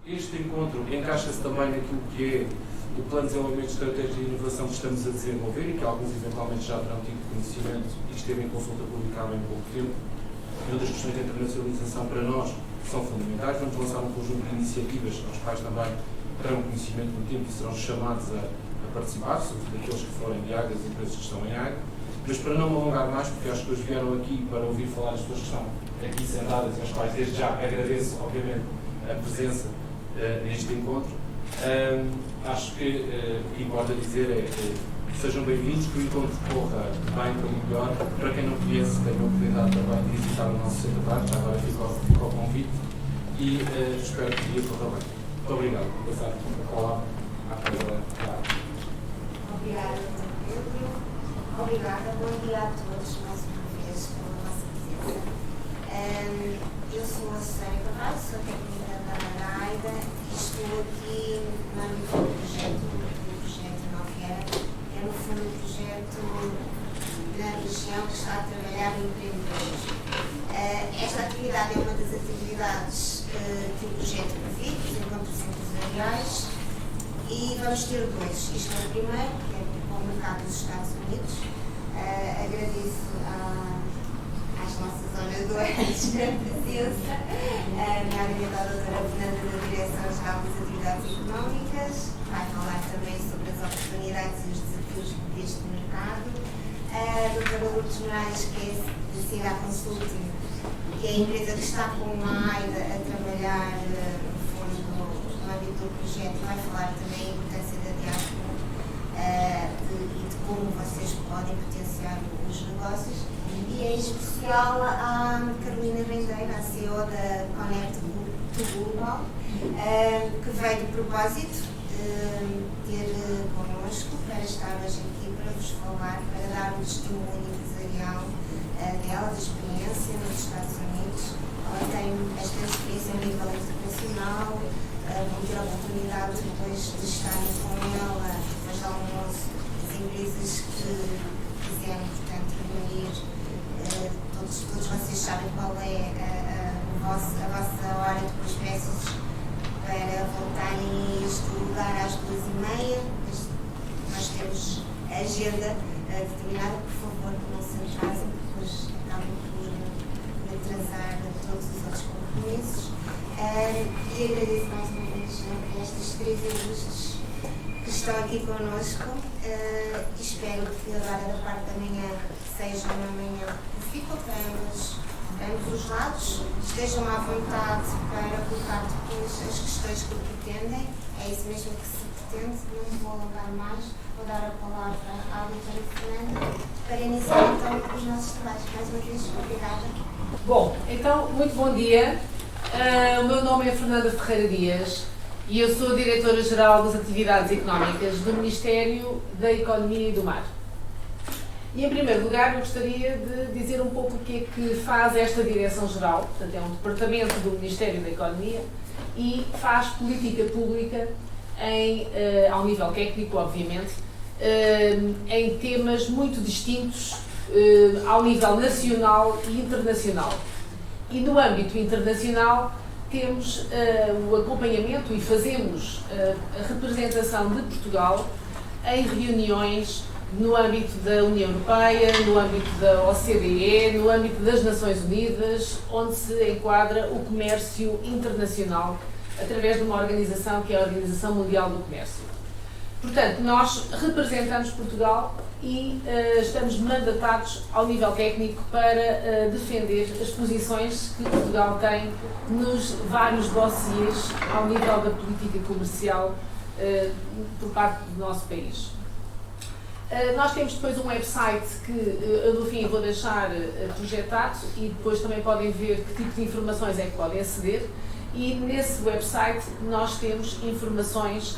Este encontro encaixa-se também naquilo que é o plano de desenvolvimento de estratégia de inovação que estamos a desenvolver e que alguns eventualmente já terão tido conhecimento e que esteve em consulta pública há bem pouco tempo. E outras questões de internacionalização para nós são fundamentais. Vamos lançar um conjunto de iniciativas aos quais também terão conhecimento no tempo e serão chamados a participar, sobretudo aqueles que forem de Águia, as empresas que estão em Águia. Mas para não me alongar mais, porque as pessoas vieram aqui para ouvir falar as pessoas que estão aqui sentadas e às quais desde já agradeço, obviamente, a presença neste encontro. Acho que o que importa dizer é que sejam bem-vindos, que o encontro corra bem, como melhor. Para quem não conhece, tenha a oportunidade também de visitar o nosso centro de arte, já agora fica o convite e espero que o dia corra bem. Muito obrigado. Vou passar a palavra à colega da arte. Obrigada, Pedro. Obrigada. Bom dia a todos, mais uma vez, pela vossa presença. Eu sou a Susana Carvalho, sou técnica da AIDA e estou aqui no âmbito do projeto Noviera. É, no fundo, um projeto na região que está a trabalhar em empreendedores. Esta atividade é uma das atividades que o projeto prevê, os encontros empresariais, e vamos ter dois. Isto é o primeiro, que é com o mercado dos Estados Unidos. Agradeço às nossas oradoras a presença, nomeadamente à doutora Fernanda da Direção-Geral das Atividades Económicas, que vai falar também sobre as oportunidades e os desafios deste mercado. A doutora Lourdes Moraes, que é da CIDA Consulting, que é a empresa que está com a AIDA a trabalhar no âmbito do projeto, vai falar também a importância da diáspora e de como vocês podem potenciar os negócios. E em especial a Carolina Rendeiro, a CEO da Connect to Global, que veio de propósito ter connosco para estar hoje aqui para vos falar, para dar um testemunho empresarial dela, de experiência nos Estados Unidos. Ela tem bastante experiência a nível internacional. Vão ter a oportunidade depois de estarem com ela, depois do almoço, as empresas que quiserem, portanto, reunir. Todos vocês sabem qual é a vossa hora de prospectos para voltarem a este lugar às 2h30. Nós temos a agenda determinada, por favor, que não se atrasem, depois acabam por atrasar todos os outros compromissos. E agradeço mais uma vez a estas três ilustres que estão aqui connosco. Espero que agora da parte da manhã seja uma manhã profícua para ambos os lados. Estejam à vontade para colocar depois as questões que pretendem. É isso mesmo que se pretende. Não vou alongar mais. Vou dar a palavra à doutora Fernanda para iniciar então os nossos trabalhos. Mais uma vez, obrigada. Bom, então, muito bom dia. O meu nome é Fernanda Ferreira Dias e eu sou Diretora-Geral das Atividades Económicas do Ministério da Economia e do Mar. E, em primeiro lugar, eu gostaria de dizer um pouco o que é que faz esta Direção-Geral. Portanto, é um departamento do Ministério da Economia e faz política pública ao nível técnico, obviamente, em temas muito distintos ao nível nacional e internacional. E no âmbito internacional temos o acompanhamento e fazemos a representação de Portugal em reuniões no âmbito da União Europeia, no âmbito da OCDE, no âmbito das Nações Unidas, onde se enquadra o comércio internacional através de uma organização que é a Organização Mundial do Comércio. Portanto, nós representamos Portugal e estamos mandatados ao nível técnico para defender as posições que Portugal tem nos vários dossiês ao nível da política comercial por parte do nosso país. Nós temos depois um website que eu no fim vou deixar projetado e depois também podem ver que tipo de informações é que podem aceder, e nesse website nós temos informações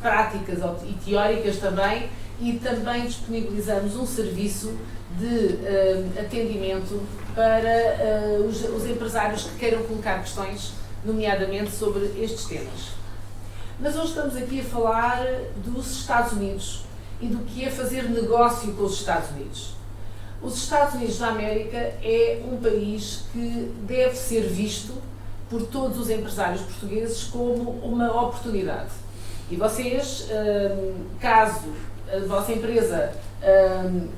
práticas e teóricas também, e também disponibilizamos um serviço de atendimento para os empresários que queiram colocar questões, nomeadamente sobre estes temas. Mas hoje estamos aqui a falar dos Estados Unidos e do que é fazer negócio com os Estados Unidos. Os Estados Unidos da América é um país que deve ser visto por todos os empresários portugueses como uma oportunidade. E vocês, caso a vossa empresa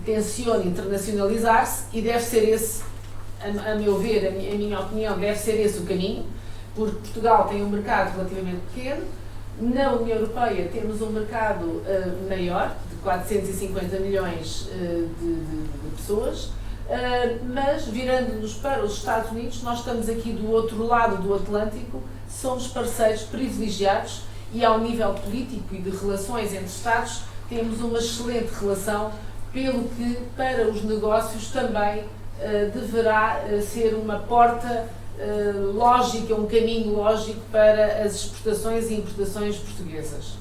tencione internacionalizar-se, e deve ser esse, a meu ver, a minha opinião, deve ser esse o caminho, porque Portugal tem um mercado relativamente pequeno, na União Europeia temos um mercado maior, de 450 milhões de pessoas, mas virando-nos para os Estados Unidos, nós estamos aqui do outro lado do Atlântico, somos parceiros privilegiados e ao nível político e de relações entre Estados temos uma excelente relação, pelo que para os negócios também deverá ser uma porta lógica, um caminho lógico para as exportações e importações portuguesas.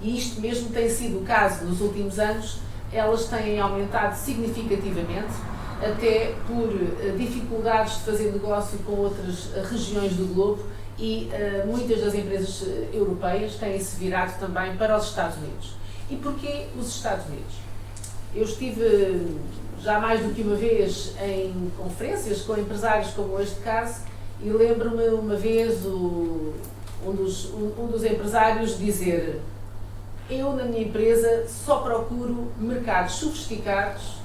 E isto mesmo tem sido o caso nos últimos anos, elas têm aumentado significativamente, até por dificuldades de fazer negócio com outras regiões do globo, e muitas das empresas europeias têm-se virado também para os Estados Unidos. E porquê os Estados Unidos? Eu estive já mais do que uma vez em conferências com empresários como este caso, e lembro-me uma vez um dos empresários dizer: eu na minha empresa só procuro mercados sofisticados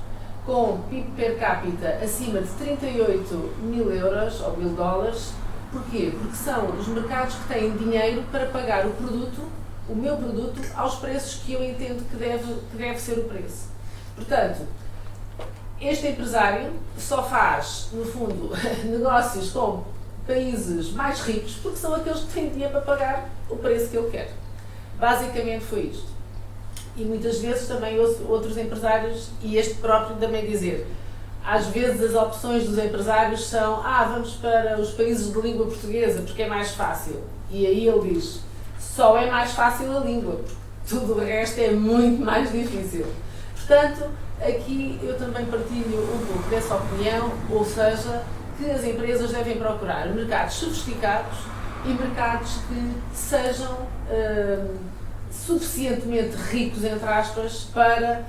com PIB per capita acima de 38 mil euros ou mil dólares. Porquê? Porque são os mercados que têm dinheiro para pagar o produto, o meu produto, aos preços que eu entendo que deve ser o preço. Portanto, este empresário só faz, no fundo, negócios com países mais ricos porque são aqueles que têm dinheiro para pagar o preço que ele quer. Basicamente foi isto. E muitas vezes também ouço outros empresários, e este próprio também dizer, às vezes as opções dos empresários são: vamos para os países de língua portuguesa porque é mais fácil. E aí ele diz: só é mais fácil a língua, porque tudo o resto é muito mais difícil. Portanto, aqui eu também partilho um pouco dessa opinião, ou seja, que as empresas devem procurar mercados sofisticados e mercados que sejam suficientemente ricos, entre aspas, para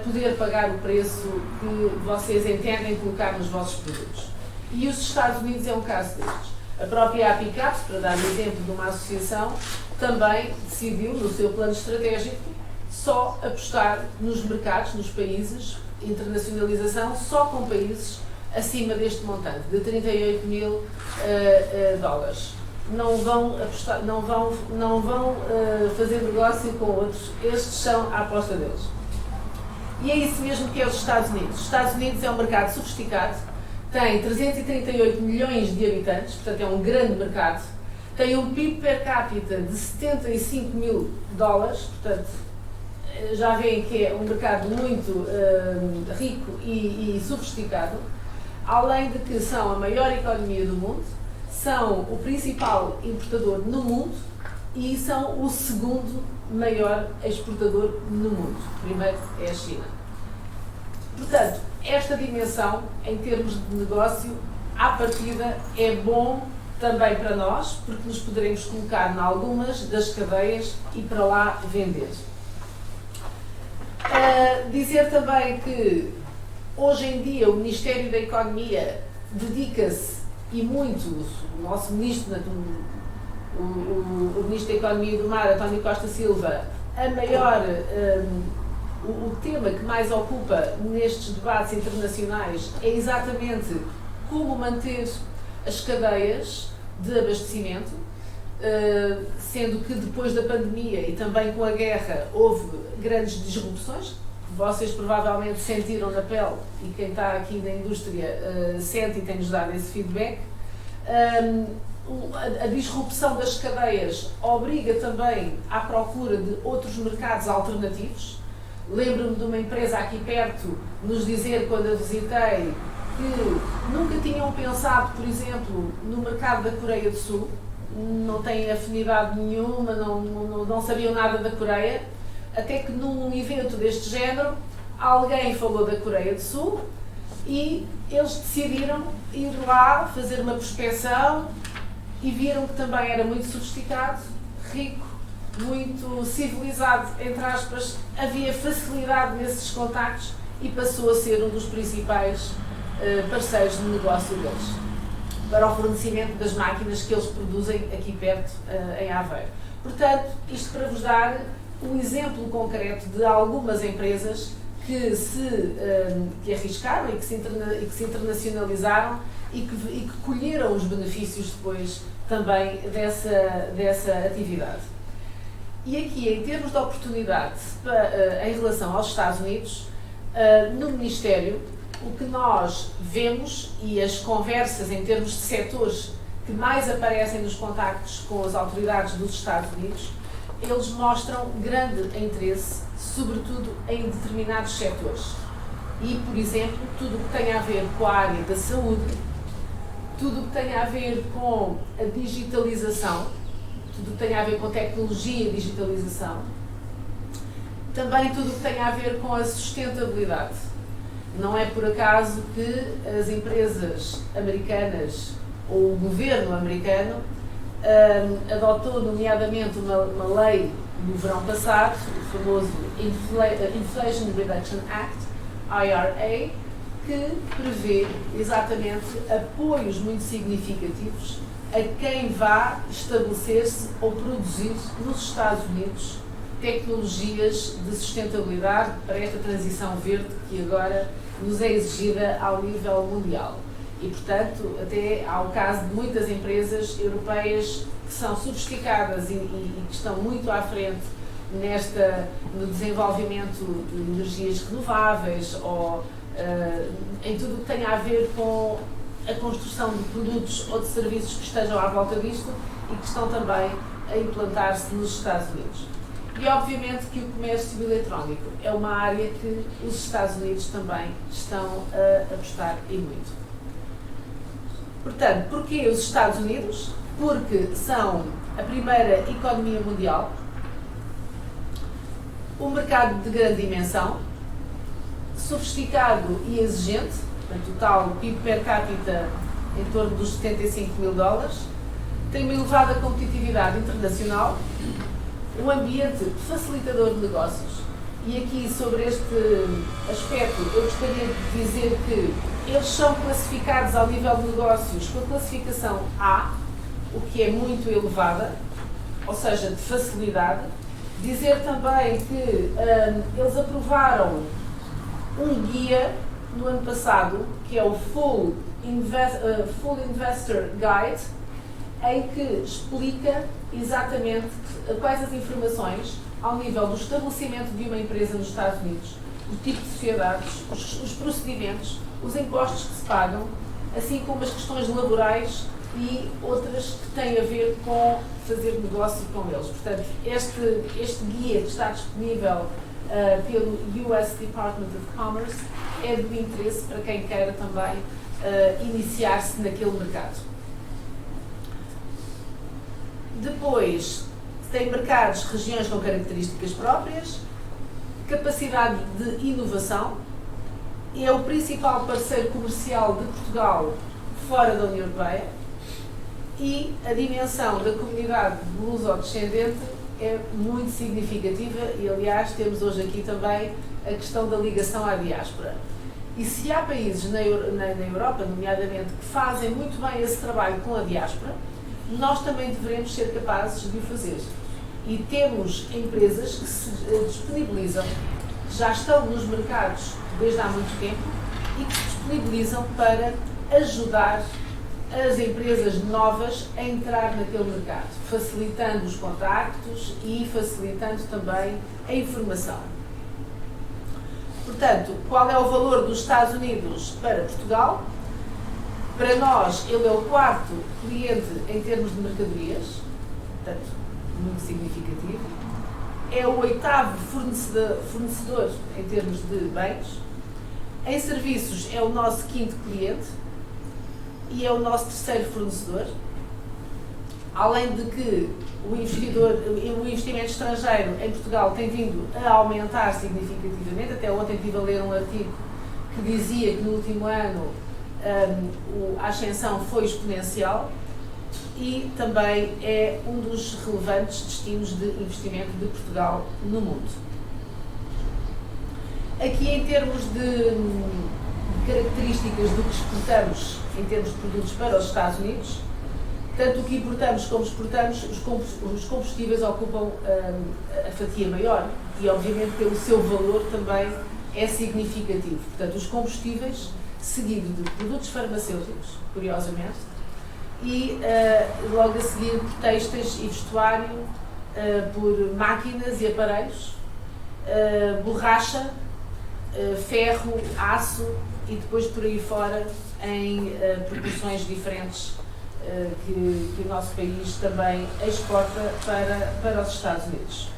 poder pagar o preço que vocês entendem colocar nos vossos produtos. E os Estados Unidos é um caso destes. A própria APICAPS, para dar um exemplo de uma associação, também decidiu, no seu plano estratégico, só apostar nos mercados, nos países, internacionalização só com países acima deste montante, de 38 mil dólares. Não vão apostar, não vão fazer negócio com outros. Estes são a aposta deles. E é isso mesmo que é os Estados Unidos. Os Estados Unidos é um mercado sofisticado, tem 338 milhões de habitantes, portanto é um grande mercado, tem um PIB per capita de 75 mil dólares, portanto já veem que é um mercado muito rico e sofisticado, além de que são a maior economia do mundo, são o principal importador no mundo e são o segundo maior exportador no mundo. O primeiro é a China. Portanto, esta dimensão, em termos de negócio, à partida é bom também para nós, porque nos poderemos colocar em algumas das cadeias e para lá vender. Dizer também que hoje em dia o Ministério da Economia dedica-se, e muito, o nosso Ministro, o Ministro da Economia do Mar, António Costa Silva, o tema que mais ocupa nestes debates internacionais é exatamente como manter as cadeias de abastecimento, sendo que depois da pandemia e também com a guerra houve grandes disrupções, que vocês provavelmente sentiram na pele, e quem está aqui na indústria sente e tem-nos dado esse feedback. A disrupção das cadeias obriga também à procura de outros mercados alternativos. Lembro-me de uma empresa aqui perto nos dizer, quando a visitei, que nunca tinham pensado, por exemplo, no mercado da Coreia do Sul, não têm afinidade nenhuma, não sabiam nada da Coreia, até que num evento deste género alguém falou da Coreia do Sul e eles decidiram ir lá fazer uma prospecção e viram que também era muito sofisticado, rico, muito civilizado, entre aspas, havia facilidade nesses contactos e passou a ser um dos principais parceiros de negócio deles. para o fornecimento das máquinas que eles produzem aqui perto, em Aveiro. Portanto, isto para vos dar um exemplo concreto de algumas empresas que arriscaram e que se internacionalizaram e que colheram os benefícios depois também dessa atividade. E aqui, em termos de oportunidade em relação aos Estados Unidos, no Ministério, o que nós vemos e as conversas em termos de setores que mais aparecem nos contactos com as autoridades dos Estados Unidos, eles mostram grande interesse, sobretudo em determinados setores. E, por exemplo, tudo o que tem a ver com a área da saúde, tudo o que tem a ver com a digitalização, tudo o que tem a ver com tecnologia e digitalização, também tudo o que tem a ver com a sustentabilidade. Não é por acaso que as empresas americanas ou o governo americano adotou nomeadamente uma lei no verão passado, o famoso Inflation Reduction Act, IRA, que prevê exatamente apoios muito significativos a quem vá estabelecer-se ou produzir nos Estados Unidos tecnologias de sustentabilidade para esta transição verde que agora nos é exigida ao nível mundial. E, portanto, até há o caso de muitas empresas europeias que são sofisticadas e que estão muito à frente no desenvolvimento de energias renováveis ou em tudo o que tenha a ver com a construção de produtos ou de serviços que estejam à volta disto e que estão também a implantar-se nos Estados Unidos. E obviamente que o comércio eletrónico é uma área que os Estados Unidos também estão a apostar e muito. Portanto, porquê os Estados Unidos? Porque são a primeira economia mundial, um mercado de grande dimensão, sofisticado e exigente, portanto, o tal PIB per capita em torno dos 75 mil dólares, tem uma elevada competitividade internacional, um ambiente facilitador de negócios. E aqui, sobre este aspecto, eu gostaria de dizer que eles são classificados ao nível de negócios com a classificação A, o que é muito elevada, ou seja, de facilidade. Dizer também que eles aprovaram um guia no ano passado, que é o Full Investor Guide, em que explica exatamente quais as informações ao nível do estabelecimento de uma empresa nos Estados Unidos, o tipo de sociedades, os procedimentos, os impostos que se pagam, assim como as questões laborais e outras que têm a ver com fazer negócio com eles. Portanto, este guia que está disponível pelo US Department of Commerce é de interesse para quem queira também iniciar-se naquele mercado. Depois, tem mercados, regiões com características próprias, capacidade de inovação, é o principal parceiro comercial de Portugal fora da União Europeia e a dimensão da comunidade luso-descendente é muito significativa e, aliás, temos hoje aqui também a questão da ligação à diáspora. E se há países na Europa, nomeadamente, que fazem muito bem esse trabalho com a diáspora, nós também devemos ser capazes de o fazer. E temos empresas que se disponibilizam, que já estão nos mercados desde há muito tempo e que se disponibilizam para ajudar as empresas novas a entrar naquele mercado, facilitando os contactos e facilitando também a informação. Portanto, qual é o valor dos Estados Unidos para Portugal? Para nós, ele é o quarto cliente em termos de mercadorias, portanto, muito significativo. É o oitavo fornecedor em termos de bens. Em serviços, é o nosso quinto cliente e é o nosso terceiro fornecedor. Além de que o investimento estrangeiro em Portugal tem vindo a aumentar significativamente. Até ontem estive a ler um artigo que dizia que no último ano a ascensão foi exponencial e também é um dos relevantes destinos de investimento de Portugal no mundo. Aqui, em termos de características do que exportamos em termos de produtos para os Estados Unidos. Tanto o que importamos como exportamos, os combustíveis ocupam a fatia maior e, obviamente, pelo seu valor também é significativo. Portanto, os combustíveis, seguido de produtos farmacêuticos, curiosamente, e logo a seguir por têxteis e vestuário, por máquinas e aparelhos, borracha, ferro, aço e depois por aí fora em proporções diferentes que o nosso país também exporta para os Estados Unidos.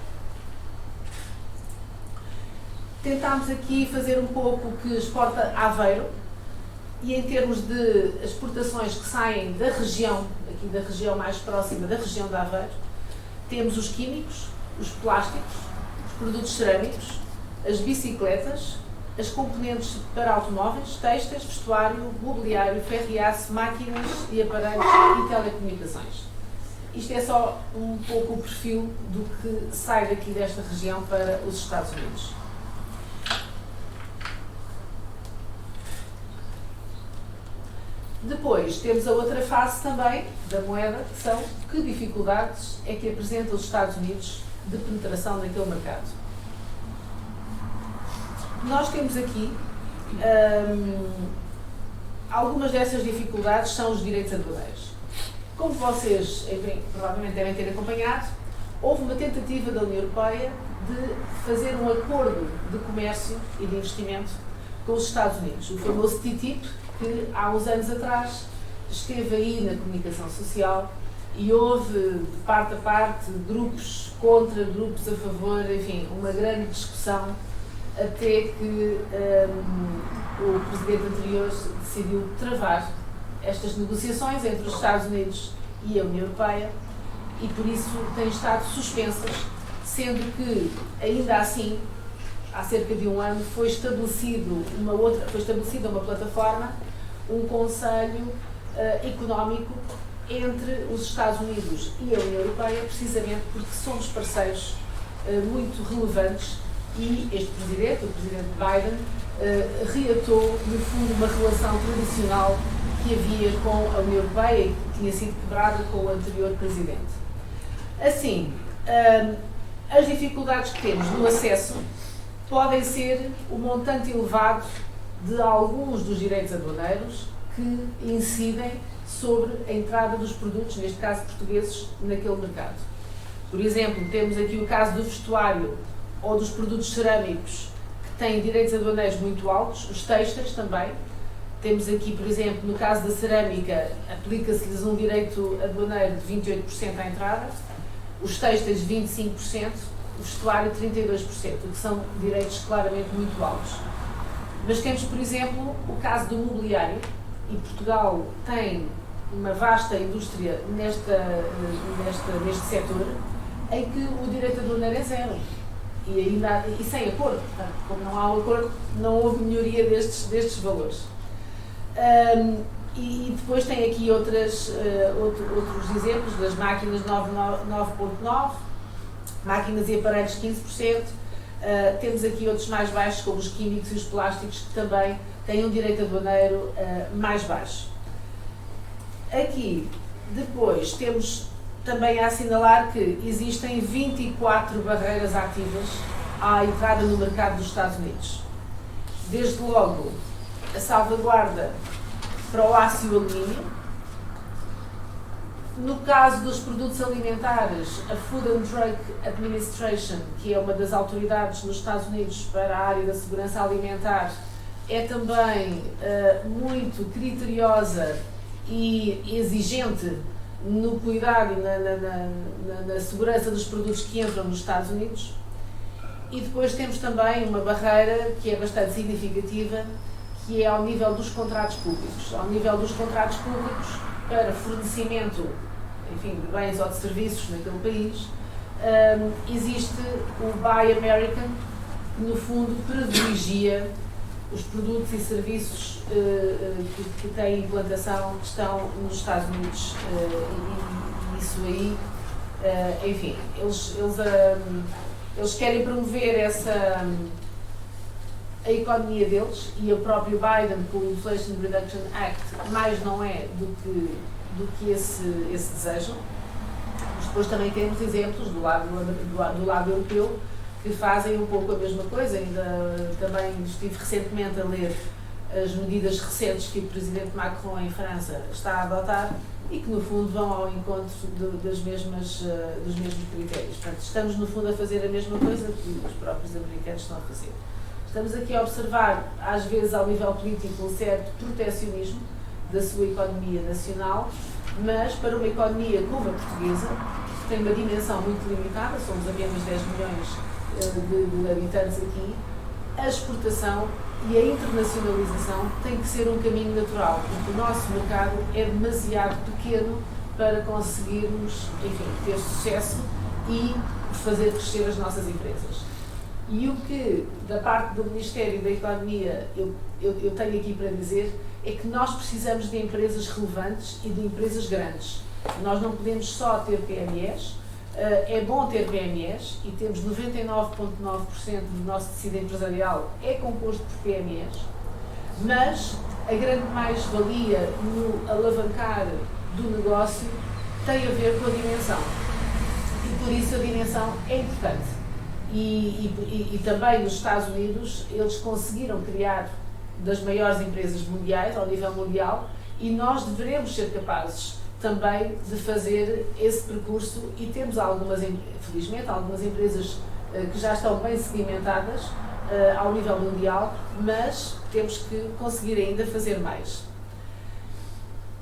Tentámos aqui fazer um pouco o que exporta Aveiro e em termos de exportações que saem da região, aqui da região mais próxima da região de Aveiro, temos os químicos, os plásticos, os produtos cerâmicos, as bicicletas, as componentes para automóveis, têxteis, vestuário, mobiliário, ferro e aço, máquinas e aparelhos e telecomunicações. Isto é só um pouco o perfil do que sai daqui desta região para os Estados Unidos. Depois temos a outra face também da moeda, que são que dificuldades é que apresentam os Estados Unidos de penetração naquele mercado. Nós temos aqui algumas dessas dificuldades são os direitos aduaneiros. Como vocês provavelmente devem ter acompanhado, houve uma tentativa da União Europeia de fazer um acordo de comércio e de investimento com os Estados Unidos, o famoso TTIP, que há uns anos atrás esteve aí na comunicação social e houve, de parte a parte, grupos contra, grupos a favor, enfim, uma grande discussão até que o presidente anterior decidiu travar estas negociações entre os Estados Unidos e a União Europeia e por isso têm estado suspensas, sendo que, ainda assim, há cerca de um ano, foi estabelecida uma plataforma, um conselho económico entre os Estados Unidos e a União Europeia, precisamente porque somos parceiros muito relevantes e este presidente, o presidente Biden, reatou, no fundo, uma relação tradicional que havia com a União Europeia e que tinha sido quebrada com o anterior presidente. Assim, as dificuldades que temos no acesso podem ser o montante elevado de alguns dos direitos aduaneiros que incidem sobre a entrada dos produtos, neste caso portugueses, naquele mercado. Por exemplo, temos aqui o caso do vestuário ou dos produtos cerâmicos que têm direitos aduaneiros muito altos, os têxteis também. Temos aqui, por exemplo, no caso da cerâmica, aplica-se-lhes um direito aduaneiro de 28% à entrada, os têxteis 25%, o vestuário 32%, o que são direitos claramente muito altos. Mas temos, por exemplo, o caso do mobiliário, e Portugal tem uma vasta indústria neste setor, em que o direito aduaneiro é zero. E sem acordo, portanto, como não há um acordo, não houve melhoria destes valores. E depois tem aqui outros exemplos das máquinas 9.9, máquinas e aparelhos 15%, temos aqui outros mais baixos, como os químicos e os plásticos, que também têm um direito aduaneiro mais baixo. Aqui, depois, temos também a assinalar que existem 24 barreiras ativas à entrada no mercado dos Estados Unidos. Desde logo, a salvaguarda para o aço e o alumínio. No caso dos produtos alimentares, a Food and Drug Administration, que é uma das autoridades nos Estados Unidos para a área da segurança alimentar, é também muito criteriosa e exigente no cuidado e na segurança dos produtos que entram nos Estados Unidos. E depois temos também uma barreira que é bastante significativa, que é ao nível dos contratos públicos. Ao nível dos contratos públicos, para fornecimento, enfim, de bens ou de serviços naquele país, existe o Buy American, que no fundo privilegia os produtos e serviços que têm implantação que estão nos Estados Unidos e isso aí, enfim, eles querem promover a economia deles, e o próprio Biden com o Inflation Reduction Act mais não é do que esse desejo. Mas depois também temos exemplos do lado europeu que fazem um pouco a mesma coisa. Ainda também estive recentemente a ler as medidas recentes que o Presidente Macron em França está a adotar e que no fundo vão ao encontro dos mesmos critérios. Portanto, estamos no fundo a fazer a mesma coisa que os próprios americanos estão a fazer. Estamos aqui a observar, às vezes ao nível político, um certo protecionismo da sua economia nacional, mas para uma economia como a portuguesa, que tem uma dimensão muito limitada, somos apenas 10 milhões de habitantes aqui, a exportação e a internacionalização tem que ser um caminho natural, porque o nosso mercado é demasiado pequeno para conseguirmos, enfim, ter sucesso e fazer crescer as nossas empresas. E o que, da parte do Ministério da Economia, eu tenho aqui para dizer é que nós precisamos de empresas relevantes e de empresas grandes. Nós não podemos só ter PMEs, é bom ter PMEs e temos 99,9% do nosso tecido empresarial é composto por PMEs, mas a grande mais-valia no alavancar do negócio tem a ver com a dimensão. E por isso a dimensão é importante. E também nos Estados Unidos eles conseguiram criar das maiores empresas mundiais, ao nível mundial, e nós devemos ser capazes também de fazer esse percurso e temos felizmente, algumas empresas que já estão bem segmentadas ao nível mundial, mas temos que conseguir ainda fazer mais.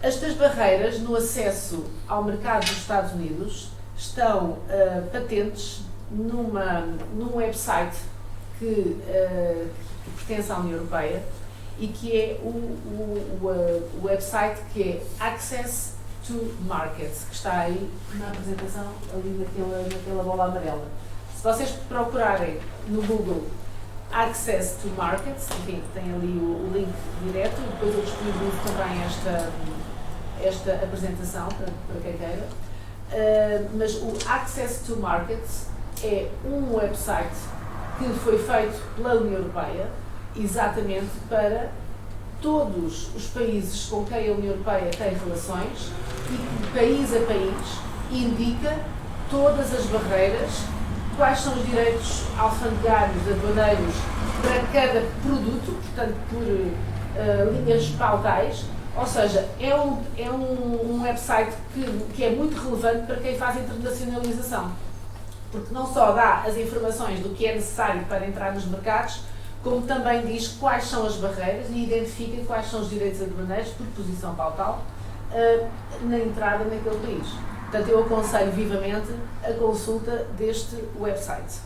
Estas barreiras no acesso ao mercado dos Estados Unidos estão patentes num website que pertence à União Europeia e que é o website que é Access to Markets, que está aí na apresentação, ali naquela bola amarela. Se vocês procurarem no Google Access to Markets, enfim, tem ali o link direto, depois eu disponibilizo também esta apresentação para quem queira. Mas o Access to Markets é um website que foi feito pela União Europeia exatamente para todos os países com quem a União Europeia tem relações e que, país a país, indica todas as barreiras, quais são os direitos alfandegários, aduaneiros para cada produto, portanto, por linhas pautais. Ou seja, é um website que é muito relevante para quem faz internacionalização, porque não só dá as informações do que é necessário para entrar nos mercados, como também diz quais são as barreiras e identifica quais são os direitos aduaneiros por posição pautal na entrada naquele país. Portanto, eu aconselho vivamente a consulta deste website.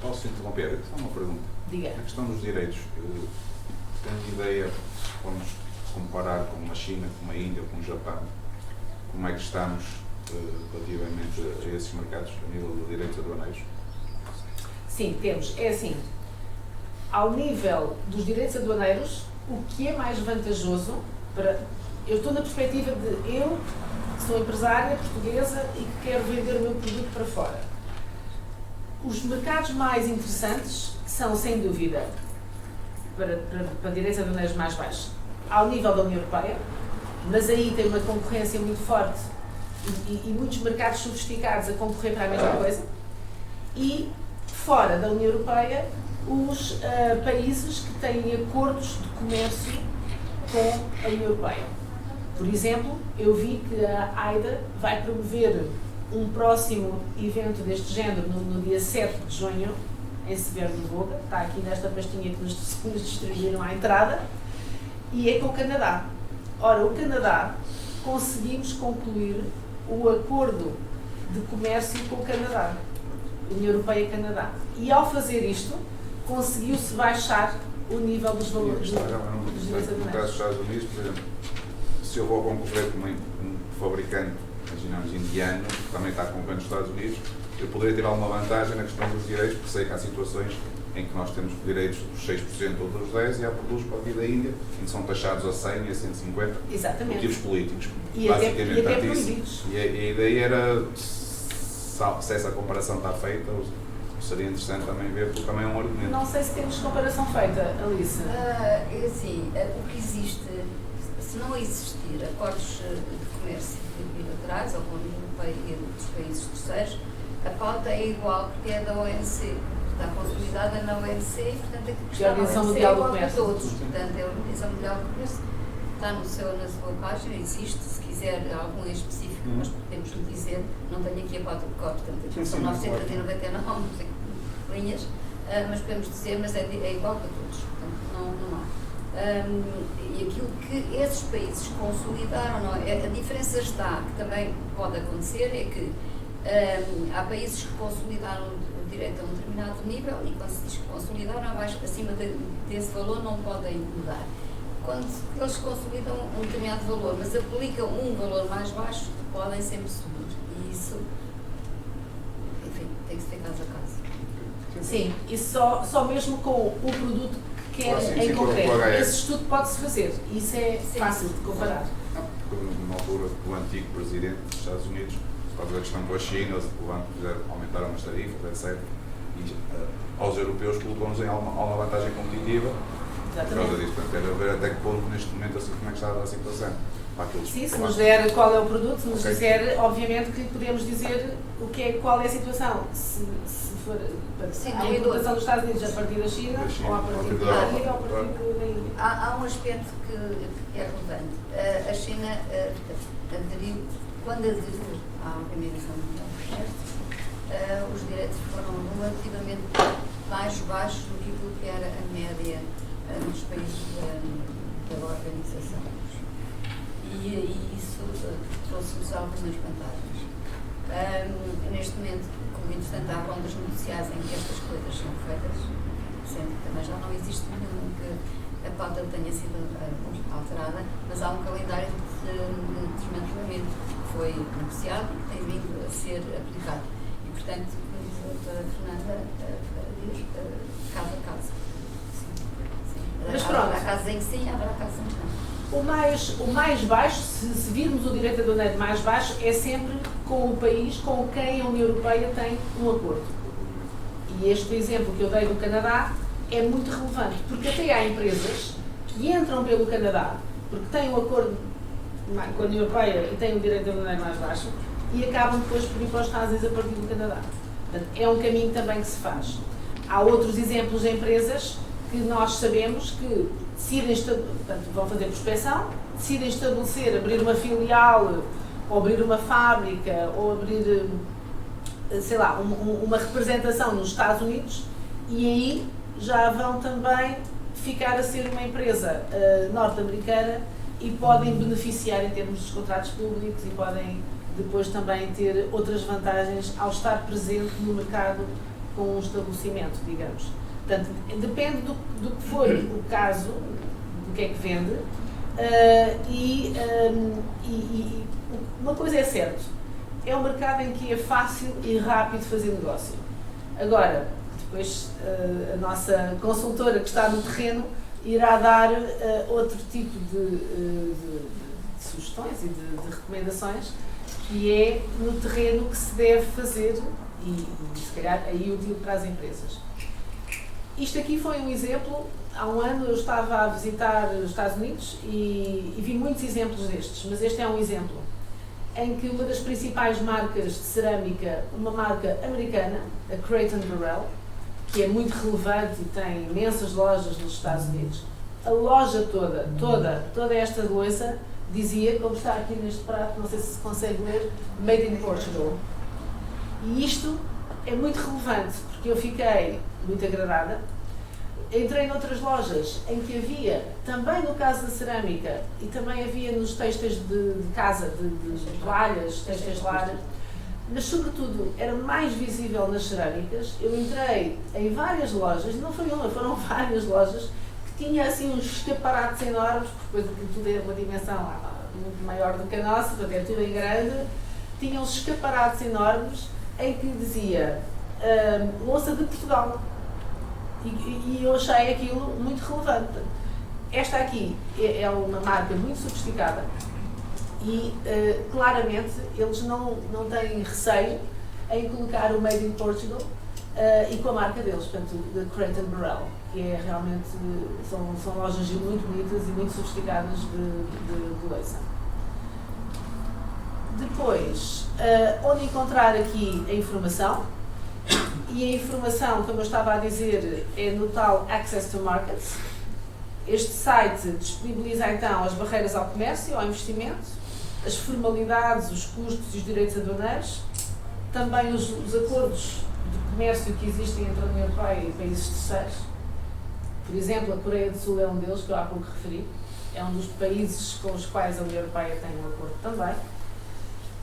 Posso interromper? Só uma pergunta. Diga. A questão dos direitos. Tenho ideia, vamos comparar com uma China, com uma Índia, com o Japão, como é que estamos relativamente a esses mercados a nível de direitos aduaneiros? Sim, temos. É assim, ao nível dos direitos aduaneiros, o que é mais vantajoso para... Eu estou na perspectiva de eu, que sou empresária portuguesa e que quero vender o meu produto para fora. Os mercados mais interessantes são, sem dúvida, para direitos aduaneiros mais baixos, ao nível da União Europeia, mas aí tem uma concorrência muito forte e muitos mercados sofisticados a concorrer para a mesma coisa, e fora da União Europeia, os países que têm acordos de comércio com a União Europeia. Por exemplo, eu vi que a AIDA vai promover um próximo evento deste género no dia 7 de junho, em Severo de Boca, está aqui nesta pastinha que nos distribuíram à entrada, e é com o Canadá. Ora, o Canadá, conseguimos concluir o acordo de comércio com o Canadá, União Europeia e Canadá. E ao fazer isto, conseguiu-se baixar o nível dos valores dos direitos No caso dos Estados Unidos, por exemplo, se eu vou concorrer com um fabricante, imaginamos, indiano, que também está concorrendo nos Estados Unidos, eu poderia ter alguma vantagem na questão dos direitos, porque sei que há situações em que nós temos direitos dos 6% ou dos 10% e há produtos para aqui da Índia em que são taxados a 100 e a 150 Exatamente. motivos políticos. E basicamente até proibidos. E a ideia era, se essa comparação está feita, seria interessante também ver, porque também é um argumento. Não sei se temos comparação feita, Alice. Assim, o que existe, se não existir acordos de comércio bilaterais ou com a União Europeia e outros países terceiros, a pauta é igual porque é da OMC, está consolidada na OMC e, portanto, aquilo que está na Organização OMC é Mundial do igual para Comércio. todos. Portanto, é a Organização Mundial do Comércio, está na sua página, existe, se quiser algum em específico, mas podemos lhe dizer, não tenho aqui a pauta de cor, portanto, aqui são 999 linhas, mas podemos dizer, mas é igual para todos, portanto, não há. E aquilo que esses países consolidaram, não é? A diferença está, que também pode acontecer, é que há países que consolidaram o direito a um determinado nível e quando se diz que consolidaram, abaixo, acima desse valor não podem mudar. Quando eles consolidam um determinado valor, mas aplicam um valor mais baixo, podem sempre subir. E isso, enfim, tem que se ter caso a caso. Sim, e só mesmo com o produto que quer Sim, em sim, concreto. com o HS. Esse estudo pode-se fazer. Isso é Sim. fácil de comparar. Não, porque numa altura o antigo presidente dos Estados Unidos, por causa da questão com a China, eles aumentaram as tarifas, etc. E aos europeus colocam-nos em alguma vantagem competitiva por causa Exatamente. disso. Portanto, quero ver até que ponto neste momento assim, como é que está a situação. Sim, se nos der qual é o produto, se nos Ok. disser, obviamente que podemos dizer qual é a situação. Se for Sim, a não é importação dos Estados Unidos a partir da China, ou a partir da Índia, ou a partir da Índia. Há um aspecto que é relevante. A China aderiu, quando aderiu à Organização Mundial do Comércio, os direitos foram relativamente mais baixos do que aquilo que era a média nos países da organização. E isso trouxe-nos algumas vantagens. Neste momento, como interessante, há rondas noticiais em que estas coisas são feitas, sendo que também já não existe nenhum que a pauta tenha sido alterada, mas há um calendário de desmantelamento que foi negociado e que tem vindo a ser aplicado. E, portanto, como diz a doutora Fernanda, diz caso a caso. Sim. Mas pronto. Há casos em que sim, haverá casos em que não. O mais baixo, se virmos o direito aduaneiro mais baixo, é sempre com o país com quem a União Europeia tem um acordo. E este exemplo que eu dei do Canadá é muito relevante, porque até há empresas que entram pelo Canadá, porque têm um acordo com a União Europeia e têm um direito aduaneiro mais baixo, e acabam depois por ir para os Estados Unidos a partir do Canadá. Portanto, é um caminho também que se faz. Há outros exemplos de empresas que nós sabemos que decidem, portanto, vão fazer prospecção, decidem estabelecer, abrir uma filial, ou abrir uma fábrica, ou abrir, sei lá, uma representação nos Estados Unidos, e aí já vão também ficar a ser uma empresa norte-americana e podem beneficiar em termos dos contratos públicos e podem depois também ter outras vantagens ao estar presente no mercado com um estabelecimento, digamos. Portanto, depende do que for o caso, do que é que vende, e uma coisa é certa, é um mercado em que é fácil e rápido fazer negócio. Agora, depois a nossa consultora que está no terreno irá dar outro tipo de sugestões e de recomendações, que é no terreno que se deve fazer e se calhar aí útil para as empresas. Isto aqui foi um exemplo. Há um ano eu estava a visitar os Estados Unidos e vi muitos exemplos destes, mas este é um exemplo em que uma das principais marcas de cerâmica, uma marca americana, a Crate & Barrel, que é muito relevante e tem imensas lojas nos Estados Unidos, a loja toda esta louça dizia, como está aqui neste prato, não sei se consegue ler, Made in Portugal. E isto é muito relevante, porque eu fiquei muito agradada. Entrei noutras lojas em que havia, também no caso da cerâmica, e também havia nos têxteis de casa, de toalhas, têxteis de lar, mas sobretudo era mais visível nas cerâmicas. Eu entrei em várias lojas, não foi uma, foram várias lojas, que tinha assim uns escaparates enormes, porque depois aquilo tudo é uma dimensão muito maior do que a nossa, portanto é tudo em grande, tinham uns escaparates enormes em que dizia louça de Portugal. E eu achei aquilo muito relevante. Esta aqui é uma marca muito sofisticada e claramente eles não têm receio em colocar o Made in Portugal, e com a marca deles, portanto, da Crate & Barrel, que é realmente, são lojas muito bonitas e muito sofisticadas de Leiça. Depois, onde encontrar aqui a informação, e a informação, como eu estava a dizer, é no tal Access to Markets. Este site disponibiliza então as barreiras ao comércio, ao investimento, as formalidades, os custos e os direitos aduaneiros, também os acordos de comércio que existem entre a União Europeia e países terceiros. Por exemplo, a Coreia do Sul é um deles, que eu há pouco referi. É um dos países com os quais a União Europeia tem um acordo também.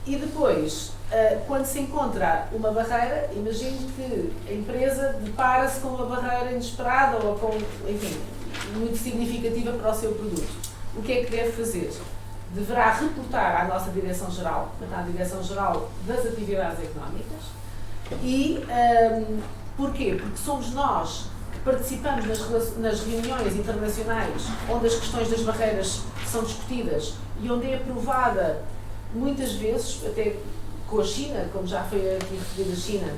E depois, quando se encontra uma barreira, imagino que a empresa depara-se com uma barreira inesperada ou com, enfim, muito significativa para o seu produto. O que é que deve fazer? Deverá reportar à nossa Direção-Geral, à Direção-Geral das Atividades Económicas. E porquê? Porque somos nós que participamos nas reuniões internacionais onde as questões das barreiras são discutidas e onde é aprovada, muitas vezes, até com a China, como já foi aqui referido a China,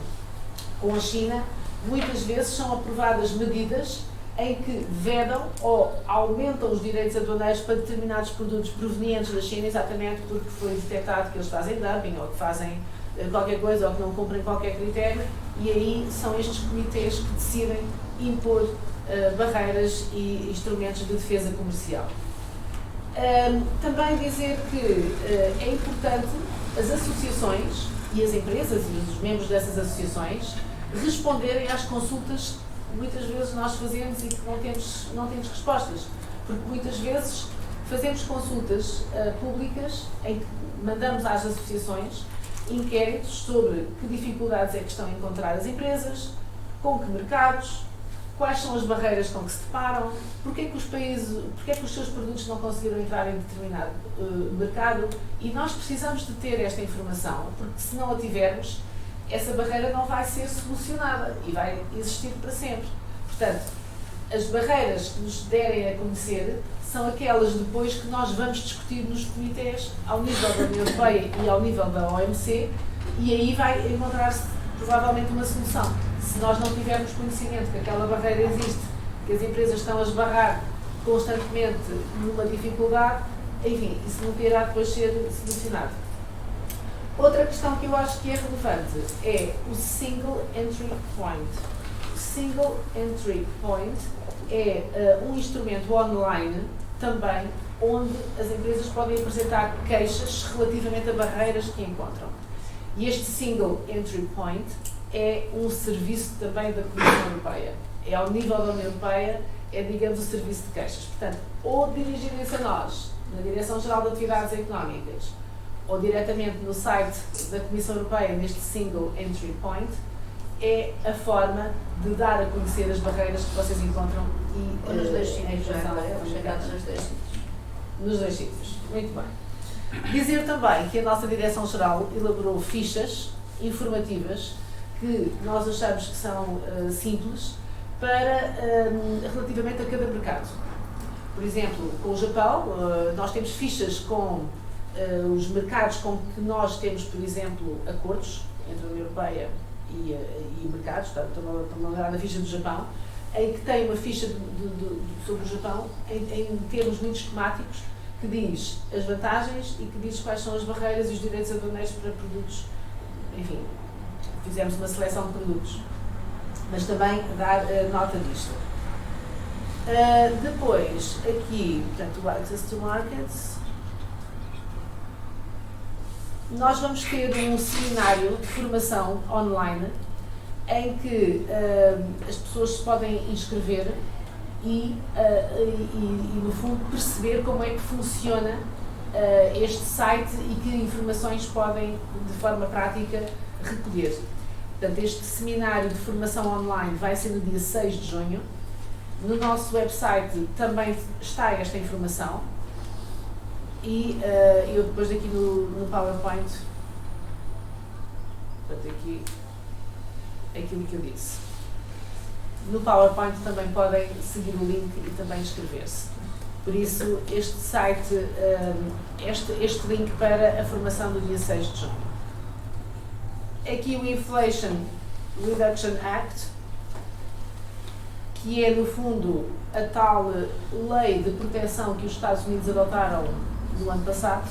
com a China, muitas vezes são aprovadas medidas em que vedam ou aumentam os direitos aduaneiros para determinados produtos provenientes da China, exatamente porque foi detectado que eles fazem dumping ou que fazem qualquer coisa ou que não cumprem qualquer critério, e aí são estes comitês que decidem impor barreiras e instrumentos de defesa comercial. Também dizer que é importante as associações e as empresas e os membros dessas associações responderem às consultas que muitas vezes nós fazemos e que não temos respostas, porque muitas vezes fazemos consultas públicas em que mandamos às associações inquéritos sobre que dificuldades é que estão a encontrar as empresas, com que mercados, quais são as barreiras com que se deparam, porque é que os seus produtos não conseguiram entrar em determinado mercado, e nós precisamos de ter esta informação, porque se não a tivermos, essa barreira não vai ser solucionada e vai existir para sempre. Portanto, as barreiras que nos derem a conhecer são aquelas depois que nós vamos discutir nos comitês ao nível da União Europeia e ao nível da OMC, e aí vai encontrar-se provavelmente uma solução. Se nós não tivermos conhecimento que aquela barreira existe, que as empresas estão a esbarrar constantemente numa dificuldade, enfim, isso nunca irá depois ser solucionado. Outra questão que eu acho que é relevante é o Single Entry Point. O Single Entry Point é um instrumento online também onde as empresas podem apresentar queixas relativamente a barreiras que encontram. E este Single Entry Point é um serviço também da Comissão Europeia. É ao nível da União Europeia, é, digamos, o serviço de queixas. Portanto, ou dirigirem-se a nós, na Direção-Geral de Atividades Económicas, ou diretamente no site da Comissão Europeia, neste Single Entry Point, é a forma de dar a conhecer as barreiras que vocês encontram e ou nos dois sítios, chegados nos dois sítios. Nos dois sítios. Muito bem. Dizer também que a nossa Direção-Geral elaborou fichas informativas que nós achamos que são simples para relativamente a cada mercado. Por exemplo, com o Japão, nós temos fichas com os mercados com que nós temos, por exemplo, acordos entre a União Europeia e mercados, estou-me a lembrar da ficha do Japão, em que tem uma ficha sobre o Japão em termos muito esquemáticos, que diz as vantagens e que diz quais são as barreiras e os direitos aduaneiros para produtos. Enfim, fizemos uma seleção de produtos, mas também dar nota disto. Depois, aqui, portanto, o Access to Markets. Nós vamos ter um seminário de formação online em que as pessoas se podem inscrever e, no fundo, perceber como é que funciona este site e que informações podem, de forma prática, recolher. Portanto, este seminário de formação online vai ser no dia 6 de junho. No nosso website também está esta informação. E eu depois aqui no PowerPoint, portanto aqui, aquilo que eu disse. No PowerPoint também podem seguir o link e também inscrever-se. Por isso, este site, este link para a formação do dia 6 de junho. Aqui o Inflation Reduction Act, que é, no fundo, a tal lei de proteção que os Estados Unidos adotaram no ano passado,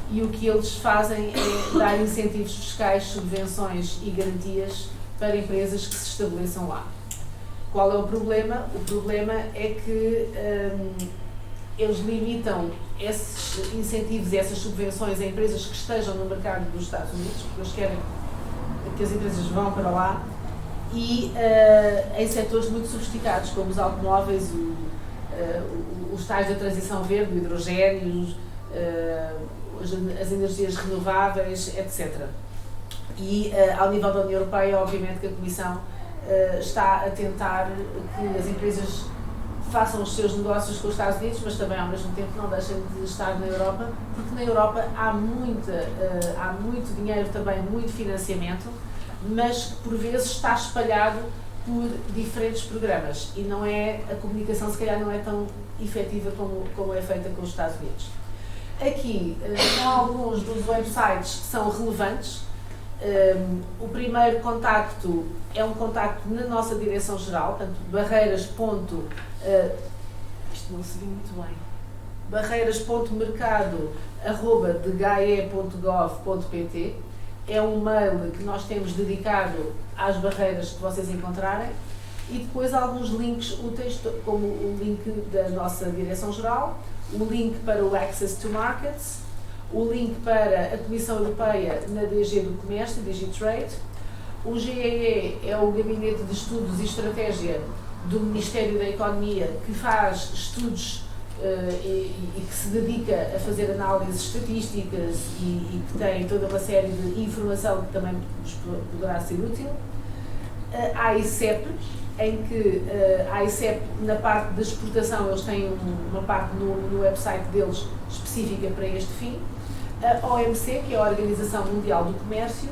e o que eles fazem é dar incentivos fiscais, subvenções e garantias para empresas que se estabeleçam lá. Qual é o problema? O problema é que eles limitam esses incentivos e essas subvenções a empresas que estejam no mercado dos Estados Unidos, porque eles querem que as empresas vão para lá, e em setores muito sofisticados, como os automóveis, os tais da transição verde, o hidrogênio, as energias renováveis, etc. E ao nível da União Europeia, obviamente que a Comissão está a tentar que as empresas façam os seus negócios com os Estados Unidos, mas também ao mesmo tempo não deixem de estar na Europa, porque na Europa há muito dinheiro também, muito financiamento, mas que por vezes está espalhado por diferentes programas e não é, a comunicação se calhar não é tão efetiva como é feita com os Estados Unidos. Aqui são alguns dos websites que são relevantes. O primeiro contacto é um contacto na nossa direção-geral, portanto, isto não se viu muito bem, barreiras.mercado@dgae.gov.pt, é um mail que nós temos dedicado às barreiras que vocês encontrarem, e depois alguns links úteis, como o link da nossa direção-geral, o link para o Access to Markets, o link para a Comissão Europeia na DG do Comércio, DG Trade. O GEE é o Gabinete de Estudos e Estratégia do Ministério da Economia, que faz estudos e que se dedica a fazer análises estatísticas e que tem toda uma série de informação que também vos poderá ser útil. A AICEP, em que a AICEP, na parte da exportação, eles têm uma parte no website deles específica para este fim. A OMC, que é a Organização Mundial do Comércio,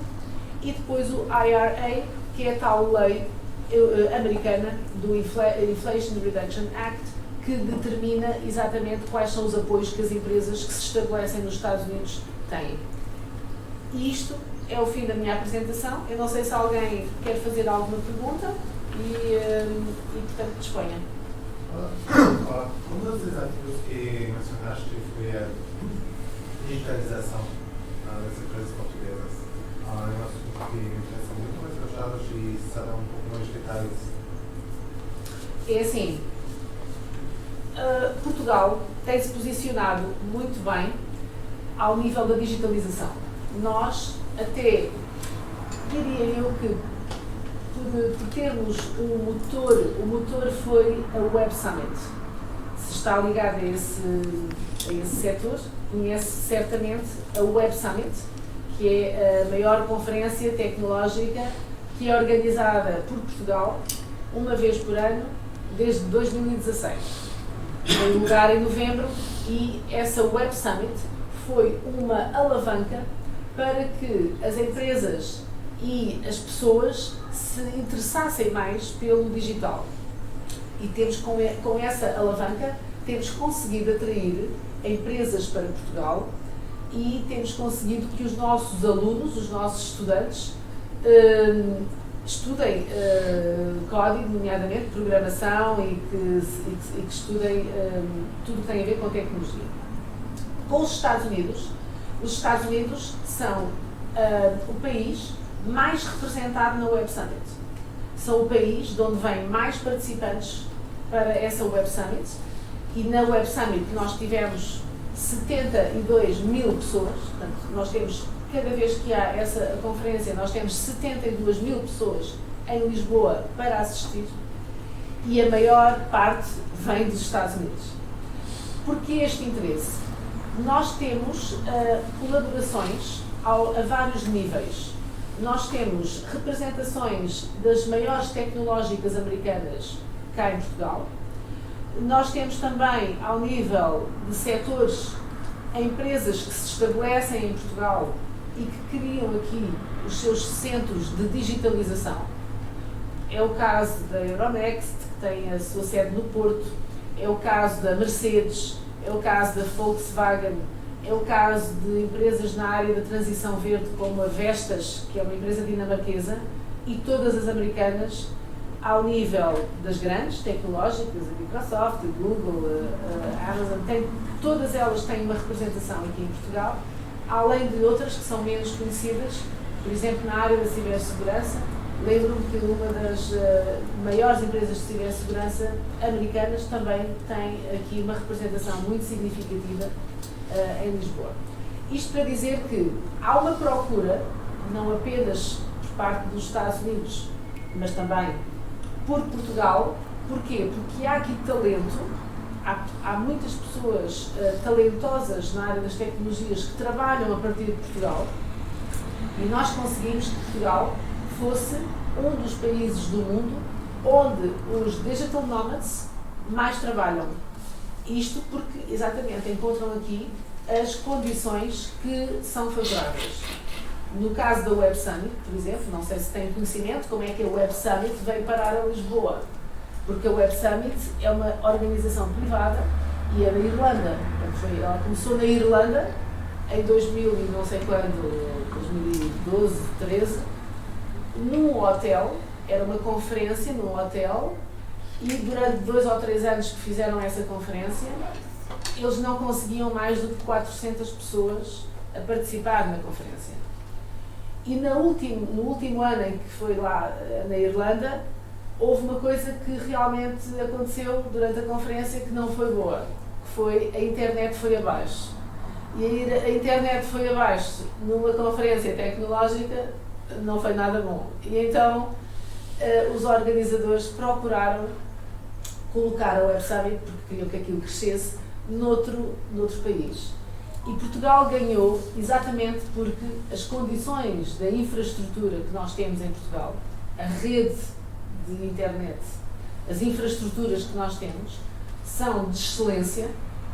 e depois o IRA, que é a tal lei americana do Inflation Reduction Act, que determina exatamente quais são os apoios que as empresas que se estabelecem nos Estados Unidos têm. E isto é o fim da minha apresentação. Eu não sei se alguém quer fazer alguma pergunta e portanto, disponha. Um dos desafios que mencionaste foi a digitalização das empresas portuguesas. É um assunto que me interessa muito, mas gostava de saber um pouco mais de detalhes. É assim, Portugal tem-se posicionado muito bem ao nível da digitalização. Nós, até diria eu que por termos o motor foi a Web Summit. Se está ligado a esse setor, conhece certamente a Web Summit, que é a maior conferência tecnológica que é organizada por Portugal uma vez por ano desde 2016. Tem lugar em novembro e essa Web Summit foi uma alavanca para que as empresas e as pessoas se interessassem mais pelo digital. E temos, com essa alavanca, temos conseguido atrair empresas para Portugal e temos conseguido que os nossos alunos, os nossos estudantes, estudem código, nomeadamente programação, e que estudem tudo que tem a ver com tecnologia. Com os Estados Unidos são o país mais representado na Web Summit. São o país de onde vêm mais participantes para essa Web Summit, e na Web Summit nós tivemos 72 mil pessoas, portanto, nós temos, cada vez que há essa conferência, nós temos 72 mil pessoas em Lisboa para assistir, e a maior parte vem dos Estados Unidos. Porquê este interesse? Nós temos colaborações a vários níveis. Nós temos representações das maiores tecnológicas americanas cá em Portugal. Nós temos também, ao nível de setores, empresas que se estabelecem em Portugal e que criam aqui os seus centros de digitalização. É o caso da Euronext, que tem a sua sede no Porto, é o caso da Mercedes, é o caso da Volkswagen, é o caso de empresas na área da transição verde, como a Vestas, que é uma empresa dinamarquesa, e todas as americanas, ao nível das grandes tecnológicas, a Microsoft, a Google, a Amazon, todas elas têm uma representação aqui em Portugal, além de outras que são menos conhecidas, por exemplo, na área da cibersegurança. Lembro-me que uma das maiores empresas de cibersegurança americanas também tem aqui uma representação muito significativa em Lisboa. Isto para dizer que há uma procura, não apenas por parte dos Estados Unidos, mas também por Portugal. Porquê? Porque há aqui talento, há muitas pessoas talentosas na área das tecnologias que trabalham a partir de Portugal, e nós conseguimos que Portugal fosse um dos países do mundo onde os digital nomads mais trabalham. Isto porque, exatamente, encontram aqui as condições que são favoráveis. No caso da Web Summit, por exemplo, não sei se têm conhecimento como é que a Web Summit veio parar a Lisboa, porque a Web Summit é uma organização privada e é da Irlanda. Ela começou na Irlanda em 2000 e não sei quando, 2012, 13, num hotel, era uma conferência num hotel, e durante 2 ou 3 anos que fizeram essa conferência, eles não conseguiam mais do que 400 pessoas a participar na conferência. E no último ano em que foi lá na Irlanda, houve uma coisa que realmente aconteceu durante a conferência que não foi boa, que foi a internet foi abaixo. E a internet foi abaixo numa conferência tecnológica não foi nada bom. E então os organizadores procuraram colocar a Web Summit, porque queriam que aquilo crescesse, noutro país. E Portugal ganhou exatamente porque as condições da infraestrutura que nós temos em Portugal, a rede de internet, as infraestruturas que nós temos, são de excelência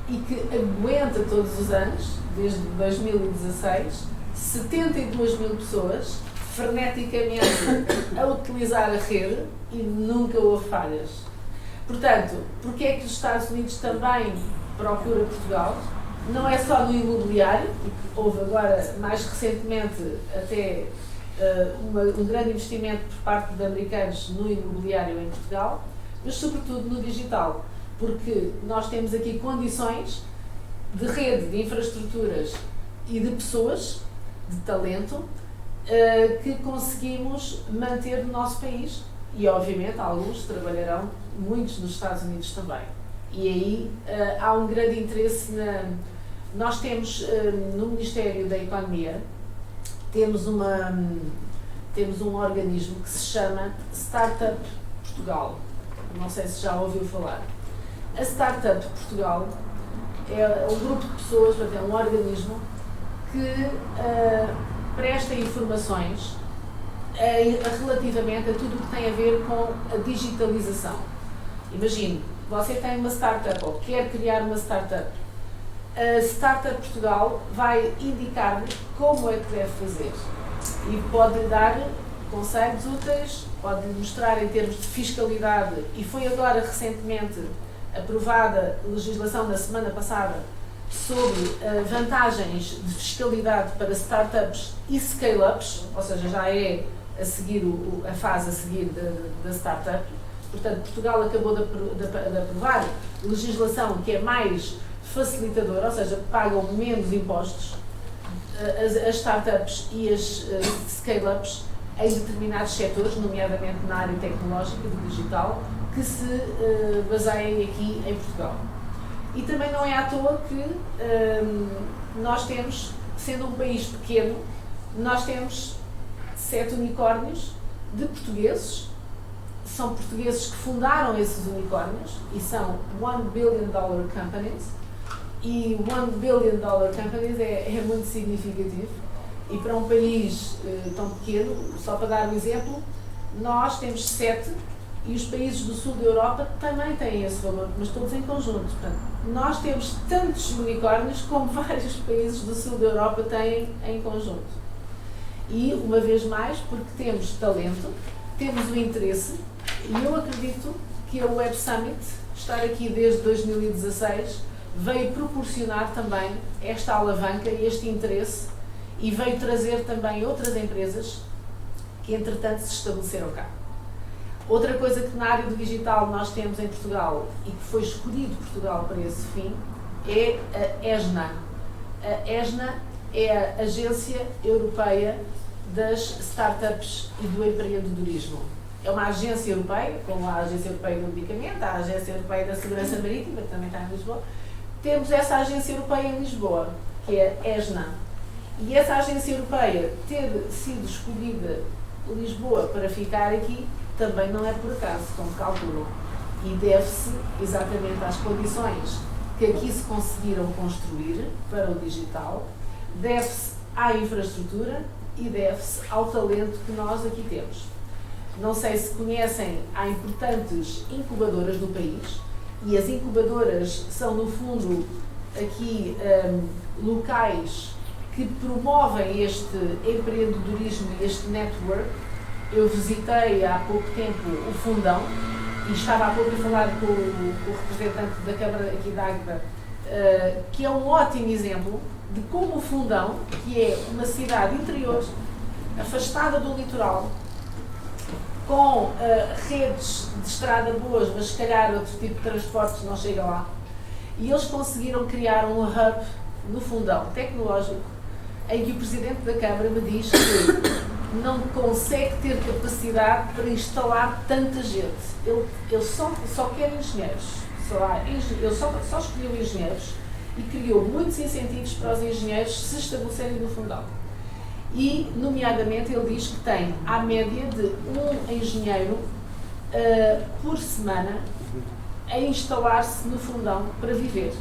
e que aguenta todos os anos, desde 2016, 72 mil pessoas freneticamente a utilizar a rede e nunca houve falhas. Portanto, porque é que os Estados Unidos também procuram Portugal? Não é só no imobiliário, porque houve agora, mais recentemente, até um grande investimento por parte de americanos no imobiliário em Portugal, mas sobretudo no digital, porque nós temos aqui condições de rede, de infraestruturas e de pessoas, de talento, que conseguimos manter no nosso país, e obviamente alguns trabalharão, muitos nos Estados Unidos também. E aí há um grande interesse nós temos no Ministério da Economia, temos um organismo que se chama Startup Portugal. Não sei se já ouviu falar. A Startup Portugal é um grupo de pessoas, é um organismo que presta informações relativamente a tudo o que tem a ver com a digitalização. Imagine, você tem uma startup ou quer criar uma startup. A Startup Portugal vai indicar-lhe como é que deve fazer e pode dar conselhos úteis, pode mostrar em termos de fiscalidade, e foi agora recentemente aprovada legislação na semana passada sobre vantagens de fiscalidade para startups e scale-ups, ou seja, já é a seguir a fase a seguir da startup. Portanto, Portugal acabou de aprovar legislação que é mais facilitadora, ou seja, pagam menos impostos as startups e as scale-ups em determinados setores, nomeadamente na área tecnológica, do digital, que se baseiem aqui em Portugal. E também não é à toa que nós temos, sendo um país pequeno, nós temos 7 unicórnios de portugueses. São portugueses que fundaram esses unicórnios e são $1 billion companies. E $1 billion companies é muito significativo. E para um país tão pequeno, só para dar um exemplo, nós temos 7 e os países do sul da Europa também têm esse valor, mas todos em conjunto. Portanto, nós temos tantos unicórnios como vários países do sul da Europa têm em conjunto. E, uma vez mais, porque temos talento, temos o interesse, e eu acredito que a Web Summit, estar aqui desde 2016, veio proporcionar também esta alavanca e este interesse, e veio trazer também outras empresas que entretanto se estabeleceram cá. Outra coisa que na área do digital nós temos em Portugal e que foi escolhido Portugal para esse fim é a ESNA. A ESNA é a Agência Europeia das Startups e do Empreendedorismo. É uma agência europeia, como a Agência Europeia do Medicamento, a Agência Europeia da Segurança Marítima, que também está em Lisboa. Temos essa agência europeia em Lisboa, que é a ESNA. E essa agência europeia ter sido escolhida Lisboa para ficar aqui também não é por acaso, como calculam. E deve-se exatamente às condições que aqui se conseguiram construir para o digital, deve-se à infraestrutura e deve-se ao talento que nós aqui temos. Não sei se conhecem, há importantes incubadoras no país e as incubadoras são, no fundo, aqui locais que promovem este empreendedorismo e este network. Eu visitei há pouco tempo o Fundão e estava há pouco a falar com o representante da Câmara aqui de Águeda, que é um ótimo exemplo de como o Fundão, que é uma cidade interior, afastada do litoral, com redes de estrada boas, mas se calhar outro tipo de transportes não chega lá, e eles conseguiram criar um hub no Fundão tecnológico, em que o Presidente da Câmara me diz que não consegue ter capacidade para instalar tanta gente. Ele só quer engenheiros. Ele só escolheu engenheiros e criou muitos incentivos para os engenheiros se estabelecerem no Fundão. E, nomeadamente, ele diz que tem a média de um engenheiro por semana a instalar-se no Fundão para viver.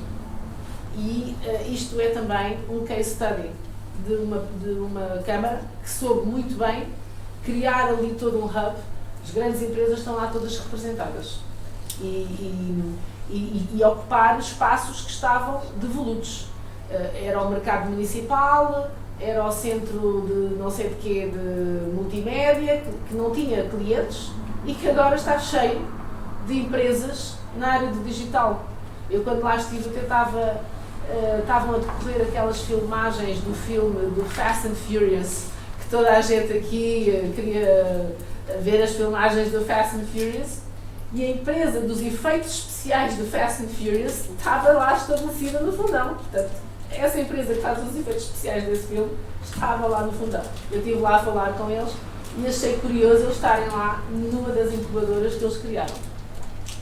E isto é também um case study de uma Câmara que soube muito bem criar ali todo um hub. As grandes empresas estão lá todas representadas e ocupar espaços que estavam devolutos. Era o mercado municipal, era o centro de não sei de quê, de multimédia, que não tinha clientes e que agora está cheio de empresas na área do digital. Eu, quando lá estive, estavam a decorrer aquelas filmagens do filme do Fast and Furious, que toda a gente aqui queria ver as filmagens do Fast and Furious, e a empresa dos efeitos especiais do Fast and Furious estava lá estabelecida no Fundão. Portanto, essa empresa que faz os efeitos especiais desse filme estava lá no Fundão. Eu estive lá a falar com eles e achei curioso eles estarem lá numa das incubadoras que eles criaram.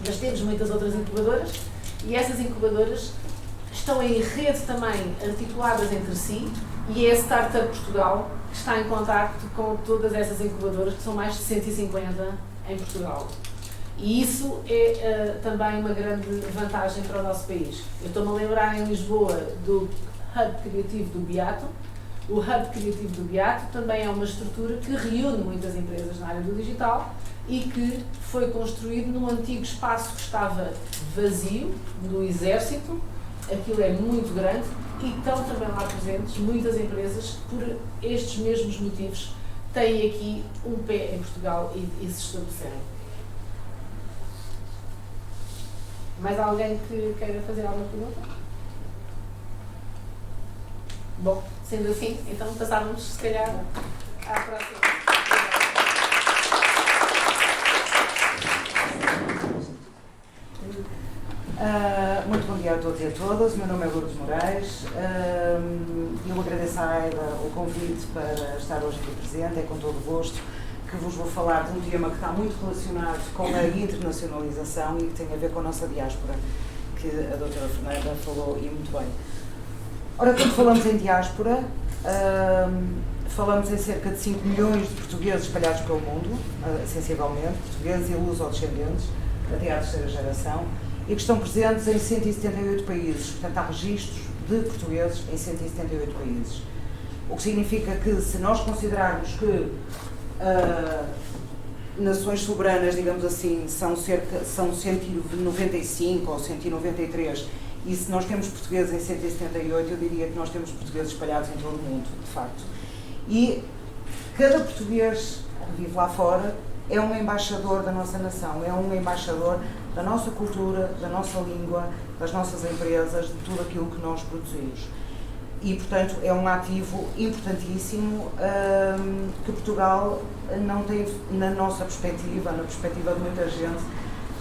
Mas temos muitas outras incubadoras e essas incubadoras estão em rede também articuladas entre si, e é a Startup Portugal que está em contacto com todas essas incubadoras, que são mais de 150 em Portugal. E isso é também uma grande vantagem para o nosso país. Eu estou-me a lembrar em Lisboa do Hub Criativo do Beato. O Hub Criativo do Beato também é uma estrutura que reúne muitas empresas na área do digital e que foi construído num antigo espaço que estava vazio, do Exército. Aquilo é muito grande e estão também lá presentes muitas empresas que, por estes mesmos motivos, têm aqui um pé em Portugal e se estabelecerem. Mais alguém que queira fazer alguma pergunta? Bom, sendo assim, então passávamos, se calhar, à próxima. Muito bom dia a todos e a todas. O meu nome é Lourdes Moraes. Eu agradeço à AIDA o convite para estar hoje aqui presente. É com todo o gosto que vos vou falar de um tema que está muito relacionado com a internacionalização e que tem a ver com a nossa diáspora, que a doutora Fernanda falou e muito bem. Ora, quando falamos em diáspora, falamos em cerca de 5 milhões de portugueses espalhados pelo mundo, sensivelmente, portugueses e luso-descendentes, até à terceira geração, e que estão presentes em 178 países. Portanto, há registros de portugueses em 178 países. O que significa que, se nós considerarmos que nações soberanas, digamos assim, são 195 ou 193, e se nós temos portugueses em 178, eu diria que nós temos portugueses espalhados em todo o mundo, de facto. E cada português que vive lá fora é um embaixador da nossa nação, é um embaixador da nossa cultura, da nossa língua, das nossas empresas, de tudo aquilo que nós produzimos. e, portanto, é um ativo importantíssimo que Portugal não tem, na nossa perspectiva, na perspectiva de muita gente,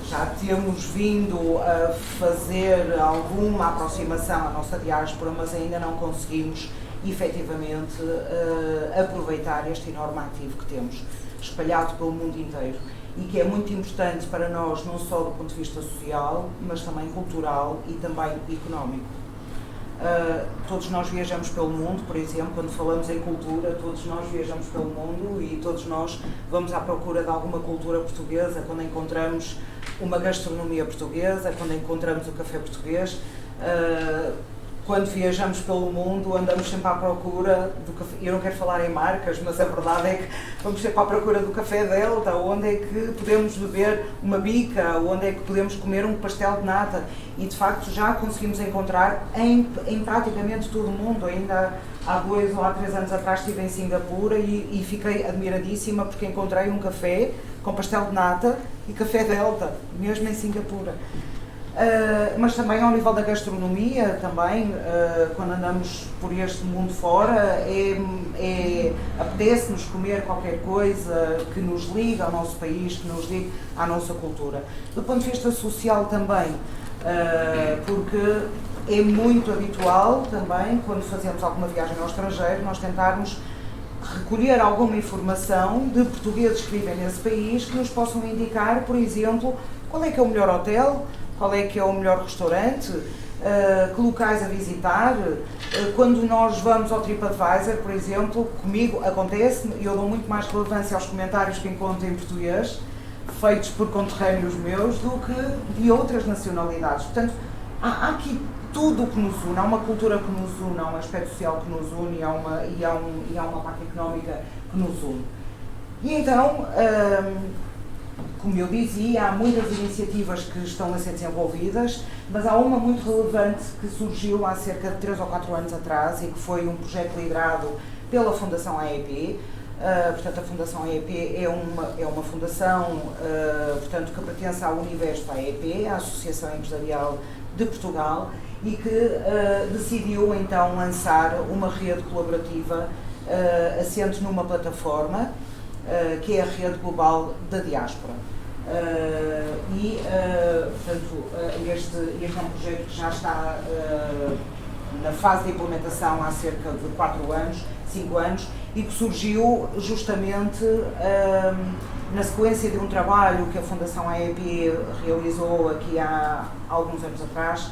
já temos vindo a fazer alguma aproximação à nossa diáspora, mas ainda não conseguimos efetivamente aproveitar este enorme ativo que temos, espalhado pelo mundo inteiro, e que é muito importante para nós, não só do ponto de vista social, mas também cultural e também económico. Todos nós viajamos pelo mundo, por exemplo, quando falamos em cultura, todos nós viajamos pelo mundo e todos nós vamos à procura de alguma cultura portuguesa, quando encontramos uma gastronomia portuguesa, quando encontramos o café português. Quando viajamos pelo mundo, andamos sempre à procura do café. Eu não quero falar em marcas, mas a verdade é que vamos sempre à procura do café Delta, onde é que podemos beber uma bica, onde é que podemos comer um pastel de nata. E de facto já conseguimos encontrar em praticamente todo o mundo. Ainda há 2 ou há 3 anos atrás estive em Singapura e fiquei admiradíssima porque encontrei um café com pastel de nata e café Delta, mesmo em Singapura. Mas também ao nível da gastronomia, também, quando andamos por este mundo fora, apetece-nos comer qualquer coisa que nos ligue ao nosso país, que nos ligue à nossa cultura. Do ponto de vista social também, porque é muito habitual também, quando fazemos alguma viagem ao estrangeiro, nós tentarmos recolher alguma informação de portugueses que vivem nesse país que nos possam indicar, por exemplo, qual é que é o melhor hotel, qual é que é o melhor restaurante, que locais a visitar. Quando nós vamos ao TripAdvisor, por exemplo, comigo acontece, eu dou muito mais relevância aos comentários que encontro em português, feitos por conterrâneos meus, do que de outras nacionalidades. Portanto, há aqui tudo o que nos une, há uma cultura que nos une, há um aspecto social que nos une e há uma parte económica que nos une. E então, como eu dizia, há muitas iniciativas que estão a ser desenvolvidas, mas há uma muito relevante que surgiu há cerca de 3 ou 4 anos atrás e que foi um projeto liderado pela Fundação AEP. Portanto, a Fundação AEP é uma fundação portanto, que pertence ao universo da AEP, a Associação Empresarial de Portugal, e que decidiu então lançar uma rede colaborativa assente numa plataforma que é a Rede Global da Diáspora. Portanto, este é um projeto que já está na fase de implementação há cerca de 4 anos, 5 anos, e que surgiu justamente na sequência de um trabalho que a Fundação AEP realizou aqui há alguns anos atrás,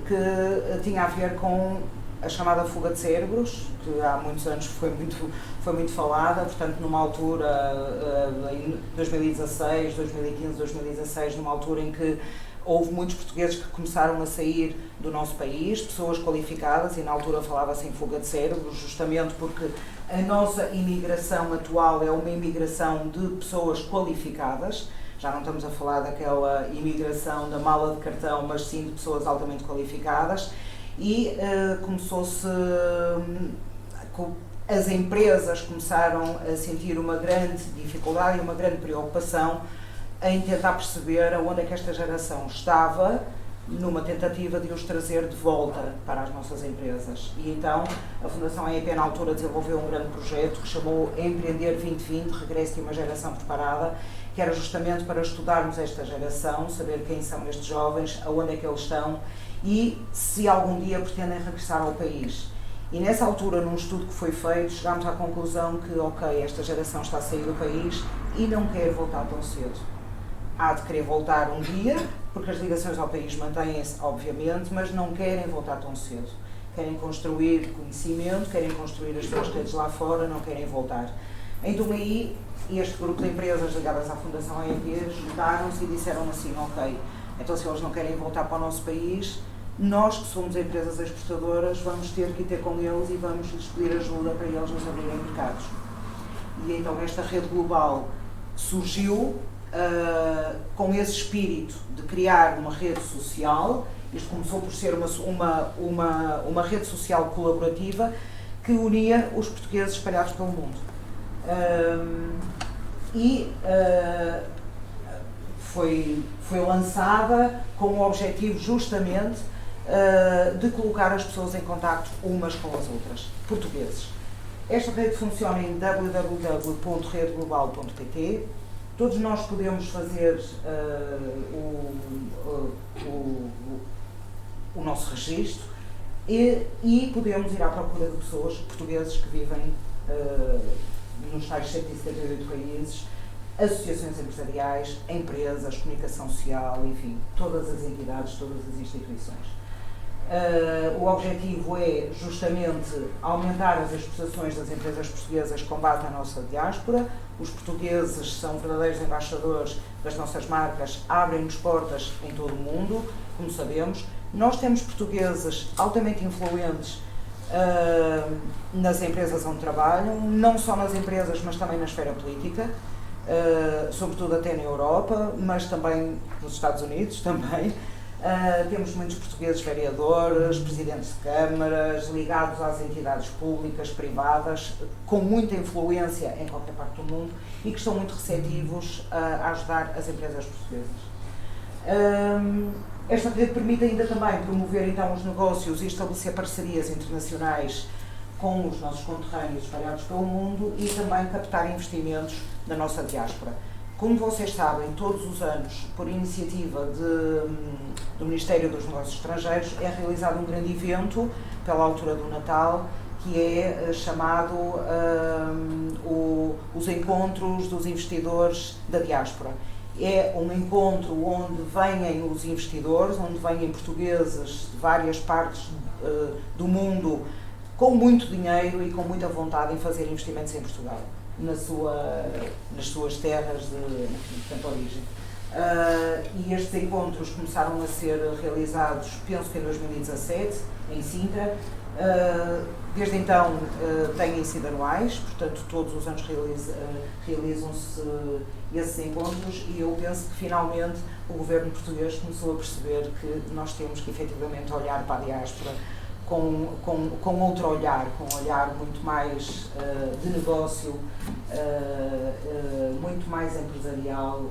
que tinha a ver com a chamada fuga de cérebros, que há muitos anos foi muito falada, portanto, numa altura, em 2016, 2015, 2016, numa altura em que houve muitos portugueses que começaram a sair do nosso país, pessoas qualificadas, e na altura falava-se em fuga de cérebros, justamente porque a nossa imigração atual é uma imigração de pessoas qualificadas. Já não estamos a falar daquela imigração da mala de cartão, mas sim de pessoas altamente qualificadas. E começou-se, as empresas começaram a sentir uma grande dificuldade e uma grande preocupação em tentar perceber aonde é que esta geração estava, numa tentativa de os trazer de volta para as nossas empresas. E então a Fundação AEP na altura desenvolveu um grande projeto que chamou Empreender 2020, Regresso de uma Geração Preparada, que era justamente para estudarmos esta geração, saber quem são estes jovens, aonde é que eles estão e se algum dia pretendem regressar ao país. E nessa altura, num estudo que foi feito, chegámos à conclusão que, ok, esta geração está a sair do país e não quer voltar tão cedo. Há de querer voltar um dia, porque as ligações ao país mantêm-se, obviamente, mas não querem voltar tão cedo. Querem construir conhecimento, querem construir as suas redes lá fora, não querem voltar. Então aí, este grupo de empresas ligadas à Fundação AEP juntaram-se e disseram assim, ok, então se eles não querem voltar para o nosso país, nós que somos empresas exportadoras vamos ter que ir ter com eles e vamos lhes pedir ajuda para eles nos abrirem mercados. E então esta rede global surgiu com esse espírito de criar uma rede social. Isto começou por ser uma rede social colaborativa que unia os portugueses espalhados pelo mundo. Foi lançada com o objetivo justamente de colocar as pessoas em contacto umas com as outras, portugueses. Esta rede funciona em www.redeglobal.pt. Todos nós podemos fazer o nosso registro e podemos ir à procura de pessoas portugueses que vivem nos tais 178 países, associações empresariais, empresas, comunicação social, enfim, todas as entidades, todas as instituições. O objetivo é justamente aumentar as exportações das empresas portuguesas com base na nossa diáspora. Os portugueses são verdadeiros embaixadores das nossas marcas, abrem-nos portas em todo o mundo, como sabemos. Nós temos portugueses altamente influentes nas empresas onde trabalham, não só nas empresas, mas também na esfera política, sobretudo até na Europa, mas também nos Estados Unidos também. Temos muitos portugueses vereadores, presidentes de câmaras, ligados às entidades públicas, privadas, com muita influência em qualquer parte do mundo e que estão muito receptivos a ajudar as empresas portuguesas. Esta rede permite ainda também promover então os negócios e estabelecer parcerias internacionais com os nossos conterrâneos espalhados pelo mundo e também captar investimentos da nossa diáspora. Como vocês sabem, todos os anos, por iniciativa do Ministério dos Negócios Estrangeiros, é realizado um grande evento, pela altura do Natal, que é chamado os Encontros dos Investidores da Diáspora. É um encontro onde vêm os investidores, onde vêm portugueses de várias partes do mundo com muito dinheiro e com muita vontade em fazer investimentos em Portugal, nas suas terras de origem. E estes encontros começaram a ser realizados, penso que em 2017, em Sintra. Desde então têm sido anuais, portanto todos os anos realizam-se esses encontros e eu penso que finalmente o governo português começou a perceber que nós temos que efetivamente olhar para a diáspora com outro olhar, com um olhar muito mais de negócio, muito mais empresarial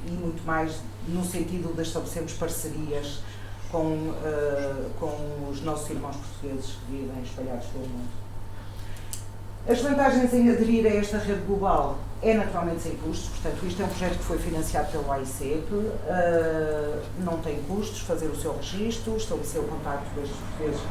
e muito mais no sentido de estabelecermos parcerias com os nossos irmãos portugueses que vivem espalhados pelo mundo. As vantagens em aderir a esta rede global é naturalmente sem custos, portanto isto é um projeto que foi financiado pelo AICEP, não tem custos, fazer o seu registro, estabelecer o contacto destes portugueses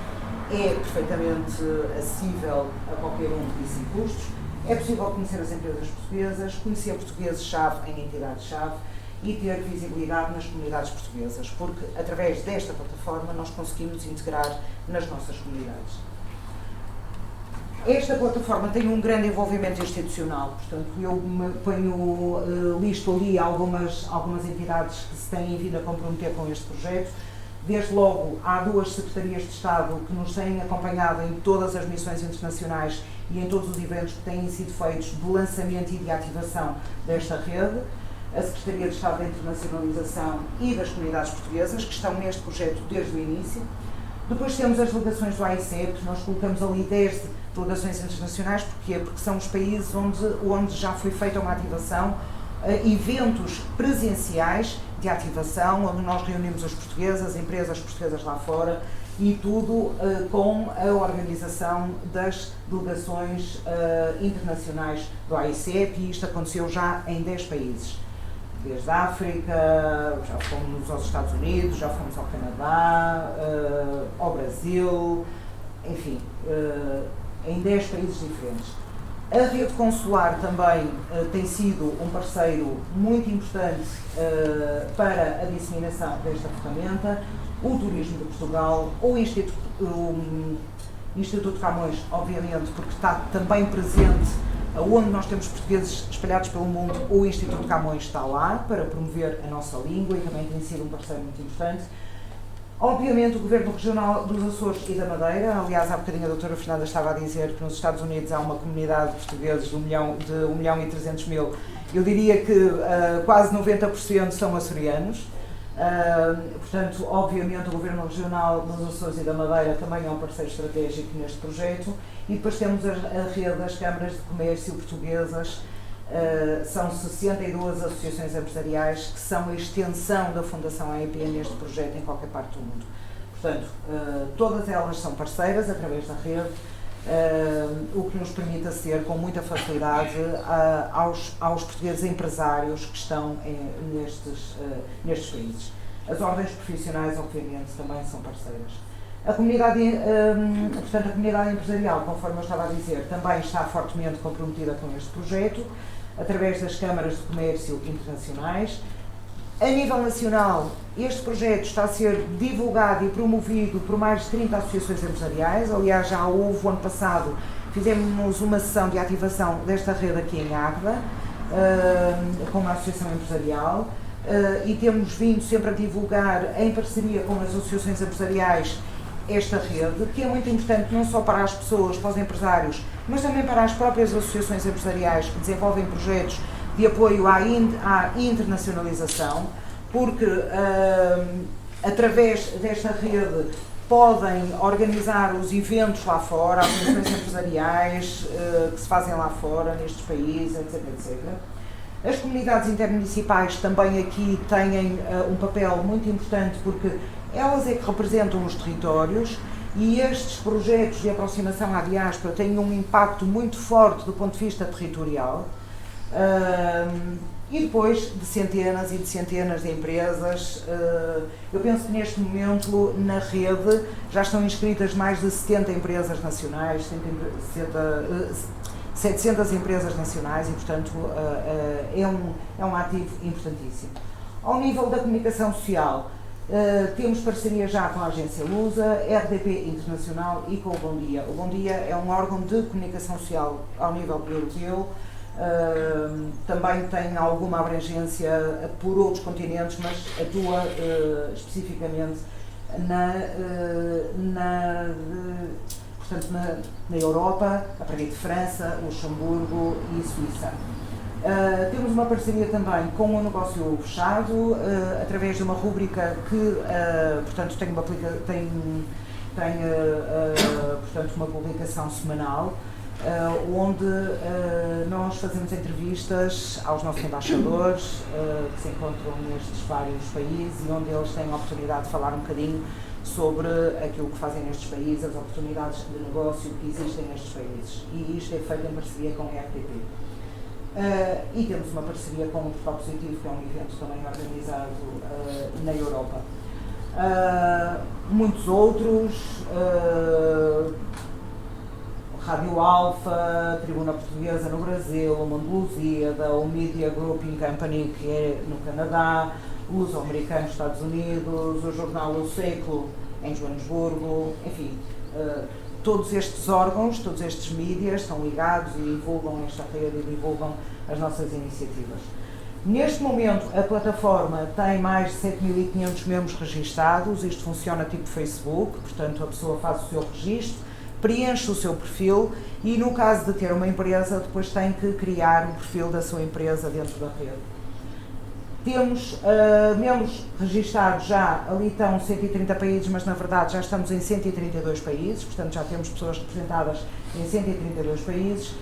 é perfeitamente acessível a qualquer um e sem custos. É possível conhecer as empresas portuguesas, conhecer portugueses-chave em entidades-chave e ter visibilidade nas comunidades portuguesas, porque através desta plataforma nós conseguimos integrar nas nossas comunidades. Esta plataforma tem um grande envolvimento institucional, portanto eu listo ali algumas entidades que se têm vindo a comprometer com este projeto. Desde logo há 2 secretarias de Estado que nos têm acompanhado em todas as missões internacionais e em todos os eventos que têm sido feitos de lançamento e de ativação desta rede. A Secretaria de Estado da Internacionalização e das Comunidades Portuguesas, que estão neste projeto desde o início. Depois temos as delegações do AICEP, que nós colocamos ali 10 delegações internacionais. Porquê? Porque são os países onde já foi feita uma ativação, eventos presenciais de ativação, onde nós reunimos os portugueses, as empresas portuguesas lá fora, e tudo com a organização das delegações internacionais do AICEP, e isto aconteceu já em 10 países. Desde a África, já fomos aos Estados Unidos, já fomos ao Canadá, ao Brasil, enfim, em 10 países diferentes. A rede consular também tem sido um parceiro muito importante para a disseminação desta ferramenta. O Turismo de Portugal, o Instituto Camões, obviamente, porque está também presente onde nós temos portugueses espalhados pelo mundo, o Instituto Camões está lá para promover a nossa língua e também tem sido um parceiro muito importante. Obviamente o Governo Regional dos Açores e da Madeira, aliás há bocadinho a doutora Fernanda estava a dizer que nos Estados Unidos há uma comunidade de portugueses de 1.300.000, eu diria que quase 90% são açorianos. Portanto, obviamente o Governo Regional dos Açores e da Madeira também é um parceiro estratégico neste projeto, e depois temos a rede das câmaras de comércio portuguesas. São 62 associações empresariais que são a extensão da Fundação AEP neste projeto em qualquer parte do mundo. Portanto, todas elas são parceiras através da rede, o que nos permite aceder com muita facilidade aos portugueses empresários que estão nestes países. As ordens profissionais, obviamente, também são parceiras. A comunidade empresarial, conforme eu estava a dizer, também está fortemente comprometida com este projeto, através das câmaras de comércio internacionais. A nível nacional, este projeto está a ser divulgado e promovido por mais de 30 associações empresariais. Aliás, já houve, o ano passado, fizemos uma sessão de ativação desta rede aqui em Águeda, com uma associação empresarial, e temos vindo sempre a divulgar, em parceria com as associações empresariais, esta rede, que é muito importante não só para as pessoas, para os empresários, mas também para as próprias associações empresariais que desenvolvem projetos de apoio à internacionalização, porque através desta rede podem organizar os eventos lá fora, as associações empresariais que se fazem lá fora, nestes países, etc, etc. As comunidades intermunicipais também aqui têm um papel muito importante, porque elas é que representam os territórios, e estes projetos de aproximação à diáspora têm um impacto muito forte do ponto de vista territorial. E depois de centenas e de centenas de empresas, eu penso que neste momento na rede já estão inscritas mais de 70 empresas nacionais, 700 empresas nacionais, e portanto é um ativo importantíssimo. Ao nível da comunicação social, temos parceria já com a agência Lusa, RDP Internacional e com o Bom Dia. O Bom Dia é um órgão de comunicação social ao nível europeu. Também tem alguma abrangência por outros continentes, mas atua especificamente portanto, na Europa, a partir de França, Luxemburgo e Suíça. Temos uma parceria também com o Negócio Fechado, através de uma rúbrica que, portanto, tem portanto, uma publicação semanal, onde nós fazemos entrevistas aos nossos embaixadores que se encontram nestes vários países, e onde eles têm a oportunidade de falar um bocadinho sobre aquilo que fazem nestes países, as oportunidades de negócio que existem nestes países. E isto é feito em parceria com a RTP. E temos uma parceria com o Portugal Positivo, que é um evento também organizado na Europa. Muitos outros, Rádio Alfa, Tribuna Portuguesa no Brasil, o Mundo Lusíada, o Media Grouping Company, que é no Canadá, o Luso-Americano nos Estados Unidos, o Jornal O Século em Joanesburgo, enfim, todos estes órgãos, todos estes mídias estão ligados e divulgam esta rede e divulgam as nossas iniciativas. Neste momento, a plataforma tem mais de 7.500 membros registados. Isto funciona tipo Facebook, portanto a pessoa faz o seu registro, preenche o seu perfil e, no caso de ter uma empresa, depois tem que criar um perfil da sua empresa dentro da rede. Temos membros registados já, ali estão 130 países, mas na verdade já estamos em 132 países, portanto já temos pessoas representadas em 132 países,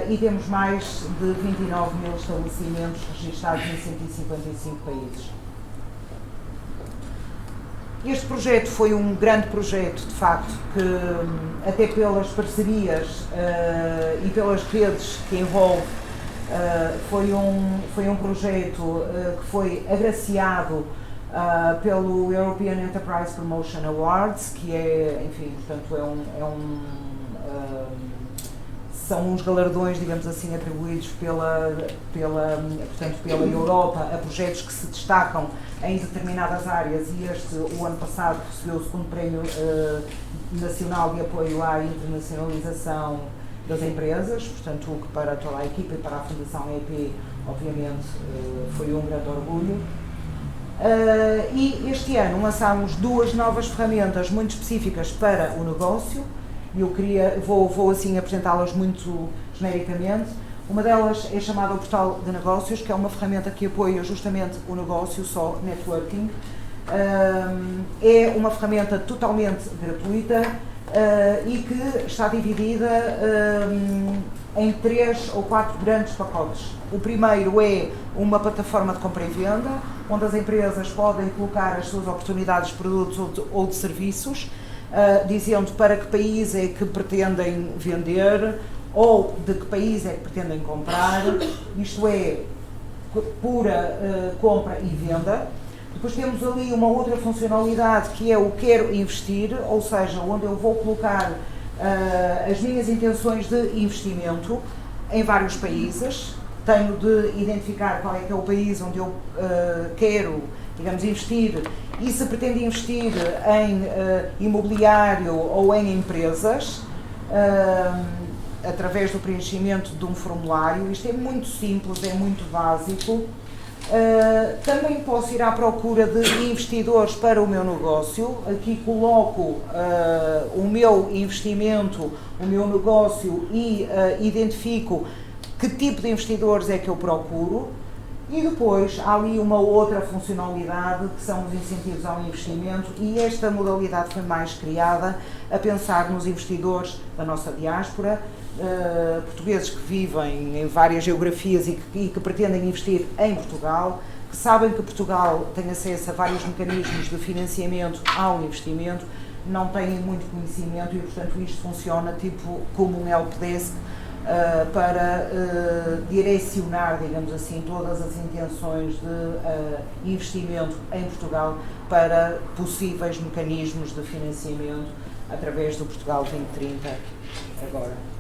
e temos mais de 29 mil estabelecimentos registados em 155 países. Este projeto foi um grande projeto, de facto, que até pelas parcerias e pelas redes que envolve, foi um projeto que foi agraciado pelo European Enterprise Promotion Awards, que é, enfim, portanto, são uns galardões, digamos assim, atribuídos pela Europa a projetos que se destacam em determinadas áreas, e o ano passado recebeu o segundo Prémio Nacional de Apoio à Internacionalização das Empresas, portanto, o que para toda a equipa e para a Fundação EP, obviamente, foi um grande orgulho. E este ano lançámos duas novas ferramentas muito específicas para o negócio, e eu vou assim apresentá-las muito genericamente. Uma delas é chamada o Portal de Negócios, que é uma ferramenta que apoia justamente o negócio, só networking. É uma ferramenta totalmente gratuita e que está dividida em 3 ou 4 grandes pacotes. O primeiro é uma plataforma de compra e venda, onde as empresas podem colocar as suas oportunidades de produtos ou de serviços, dizendo para que país é que pretendem vender ou de que país é que pretendem comprar, isto é, pura compra e venda. Depois temos ali uma outra funcionalidade que é o quero investir, ou seja, onde eu vou colocar as minhas intenções de investimento em vários países. Tenho de identificar qual é que é o país onde eu quero, digamos, investir e se pretende investir em imobiliário ou em empresas, através do preenchimento de um formulário. Isto é muito simples, é muito básico. Também posso ir à procura de investidores para o meu negócio. Aqui coloco o meu investimento, o meu negócio e identifico que tipo de investidores é que eu procuro. E depois há ali uma outra funcionalidade que são os incentivos ao investimento, e esta modalidade foi mais criada a pensar nos investidores da nossa diáspora, portugueses que vivem em várias geografias e que pretendem investir em Portugal, que sabem que Portugal tem acesso a vários mecanismos de financiamento ao investimento, não têm muito conhecimento e, portanto, isto funciona tipo como um helpdesk para direcionar, digamos assim, todas as intenções de investimento em Portugal para possíveis mecanismos de financiamento através do Portugal 2030 agora.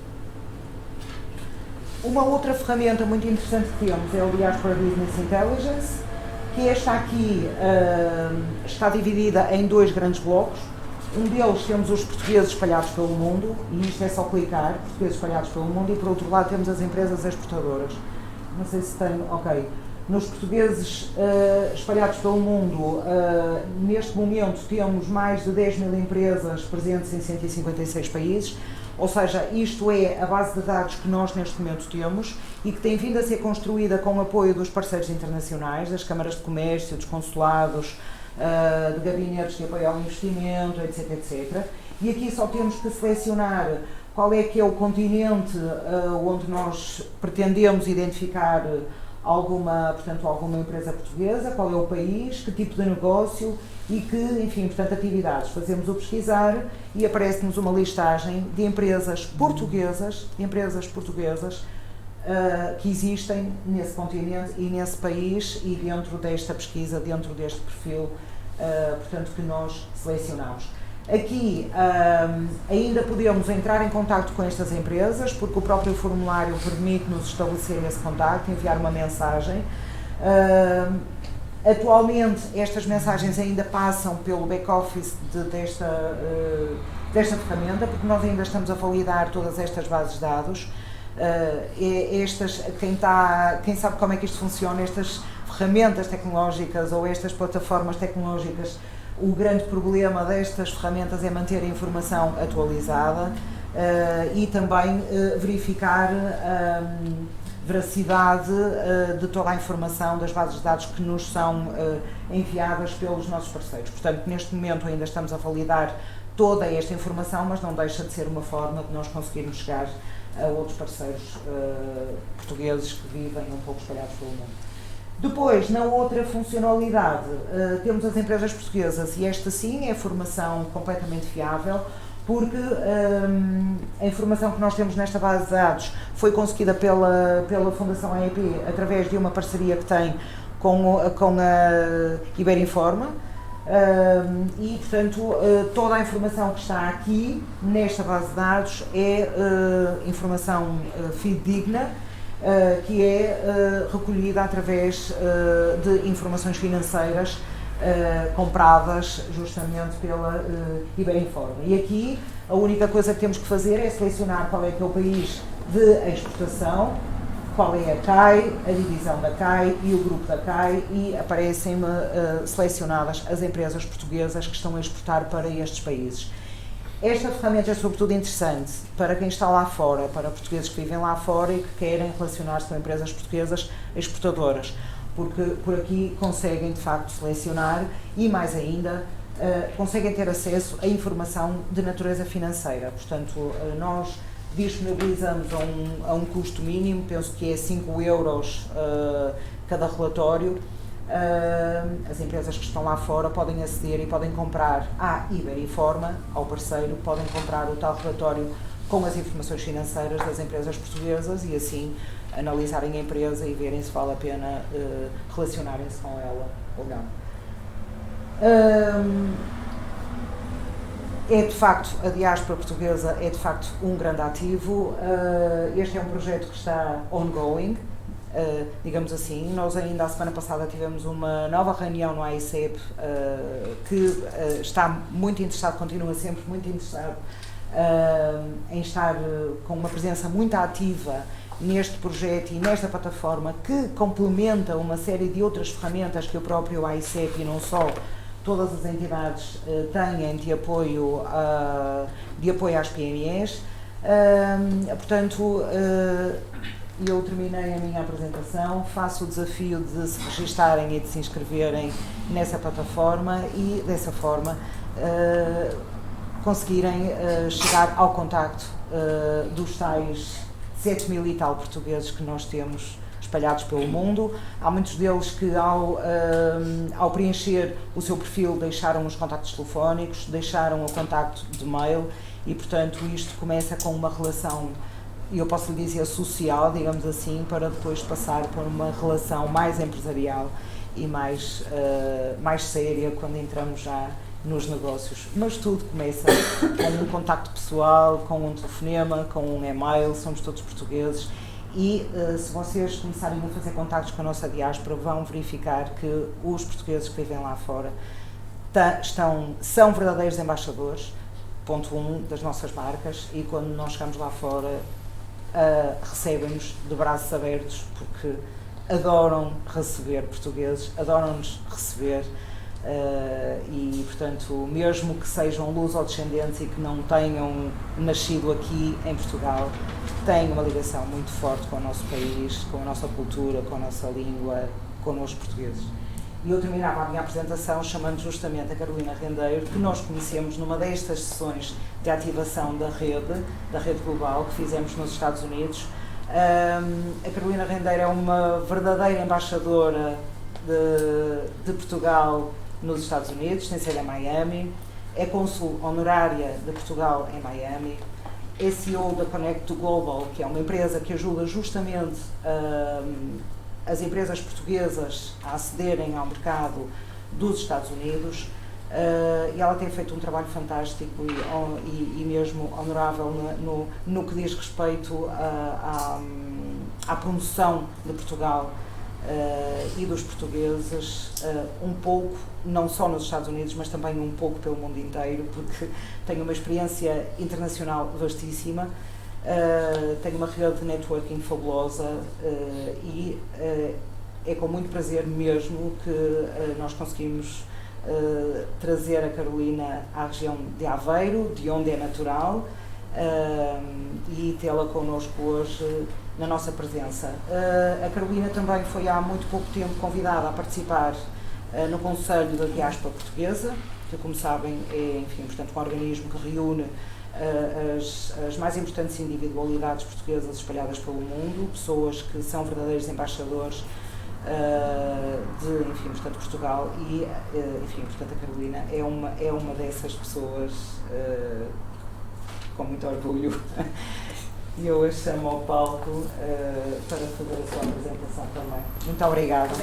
Uma outra ferramenta muito interessante que temos é o Diaspora Business Intelligence, que esta aqui está dividida em 2 grandes blocos. Um deles temos os portugueses espalhados pelo mundo, e isto é só clicar, portugueses espalhados pelo mundo, e por outro lado temos as empresas exportadoras. Não sei se tenho, ok. Nos portugueses espalhados pelo mundo, neste momento temos mais de 10 mil empresas presentes em 156 países, ou seja, isto é a base de dados que nós neste momento temos e que tem vindo a ser construída com o apoio dos parceiros internacionais, das câmaras de comércio, dos consulados, de gabinetes de apoio ao investimento, etc, etc. E aqui só temos que selecionar qual é que é o continente onde nós pretendemos identificar alguma empresa portuguesa, qual é o país, que tipo de negócio e que, enfim, portanto, atividades. Fazemos o pesquisar e aparece-nos uma listagem de empresas portuguesas, que existem nesse continente e nesse país, e dentro desta pesquisa, dentro deste perfil, portanto, que nós selecionamos. Aqui ainda podemos entrar em contacto com estas empresas, porque o próprio formulário permite-nos estabelecer esse contacto, enviar uma mensagem. Atualmente estas mensagens ainda passam pelo back-office desta ferramenta, porque nós ainda estamos a validar todas estas bases de dados. Quem sabe como é que isto funciona, estas ferramentas tecnológicas ou estas plataformas tecnológicas, o grande problema destas ferramentas é manter a informação atualizada e também verificar veracidade de toda a informação das bases de dados que nos são enviadas pelos nossos parceiros. Portanto, neste momento ainda estamos a validar toda esta informação, mas não deixa de ser uma forma de nós conseguirmos chegar a outros parceiros portugueses que vivem um pouco espalhados pelo mundo. Depois, na outra funcionalidade, temos as empresas portuguesas, e esta sim é formação completamente fiável, porque a informação que nós temos nesta base de dados foi conseguida pela Fundação AEP através de uma parceria que tem com a Iberinforma, e, portanto, toda a informação que está aqui nesta base de dados é informação fidedigna, que é recolhida através de informações financeiras compradas justamente pela Iberinforma. E aqui a única coisa que temos que fazer é selecionar qual é que é o país de exportação, qual é a CAI, a divisão da CAI e o grupo da CAI, e aparecem-me selecionadas as empresas portuguesas que estão a exportar para estes países. Esta ferramenta é sobretudo interessante para quem está lá fora, para portugueses que vivem lá fora e que querem relacionar-se com empresas portuguesas exportadoras, porque por aqui conseguem de facto selecionar e, mais ainda, conseguem ter acesso a informação de natureza financeira. Portanto, nós disponibilizamos a um custo mínimo, penso que é 5 euros cada relatório. As empresas que estão lá fora podem aceder e podem comprar à Iberiforma, ao parceiro, podem comprar o tal relatório com as informações financeiras das empresas portuguesas e assim analisarem a empresa e verem se vale a pena relacionarem-se com ela ou não. É de facto, a diáspora portuguesa é de facto um grande ativo. Este é um projeto que está ongoing, digamos assim. Nós ainda a semana passada tivemos uma nova reunião no AICEP que está muito interessado, continua sempre muito interessado em estar com uma presença muito ativa neste projeto e nesta plataforma que complementa uma série de outras ferramentas que o próprio AICEP e não só todas as entidades têm de apoio às PMEs. Portanto, eu terminei a minha apresentação, faço o desafio de se registarem e de se inscreverem nessa plataforma e, dessa forma, conseguirem chegar ao contacto dos tais 7.000 e tal portugueses que nós temos espalhados pelo mundo. Há muitos deles que ao preencher o seu perfil deixaram os contactos telefónicos, deixaram o contacto de mail e, portanto, isto começa com uma relação, eu posso lhe dizer, social, digamos assim, para depois passar por uma relação mais empresarial e mais séria quando entramos já nos negócios. Mas tudo começa com um contacto pessoal, com um telefonema, com um e-mail, somos todos portugueses. E se vocês começarem a fazer contactos com a nossa diáspora, vão verificar que os portugueses que vivem lá fora são verdadeiros embaixadores, ponto 1, das nossas marcas, e quando nós chegamos lá fora recebem-nos de braços abertos, porque adoram receber portugueses, adoram-nos receber. E, portanto, mesmo que sejam luso-descendentes e que não tenham nascido aqui em Portugal, têm uma ligação muito forte com o nosso país, com a nossa cultura, com a nossa língua, connosco portugueses. E eu terminava a minha apresentação chamando justamente a Carolina Rendeiro, que nós conhecemos numa destas sessões de ativação da rede global que fizemos nos Estados Unidos. A Carolina Rendeiro é uma verdadeira embaixadora de Portugal nos Estados Unidos, tem sede em Miami, é cônsul honorária de Portugal em Miami, é CEO da Connect2 Global, que é uma empresa que ajuda justamente as empresas portuguesas a acederem ao mercado dos Estados Unidos, e ela tem feito um trabalho fantástico e mesmo honorável no que diz respeito à promoção de Portugal e dos portugueses, um pouco, não só nos Estados Unidos, mas também um pouco pelo mundo inteiro, porque tenho uma experiência internacional vastíssima, tenho uma rede de networking fabulosa e é com muito prazer mesmo que nós conseguimos trazer a Carolina à região de Aveiro, de onde é natural, e tê-la connosco hoje na nossa presença. A Carolina também foi há muito pouco tempo convidada a participar no Conselho da Diáspora Portuguesa, que, como sabem, é, enfim, portanto, um organismo que reúne as mais importantes individualidades portuguesas espalhadas pelo mundo, pessoas que são verdadeiros embaixadores de, enfim, portanto, Portugal e, enfim, portanto, a Carolina é uma dessas pessoas com muito orgulho. E eu a chamo ao palco para fazer a sua apresentação também. Muito obrigada.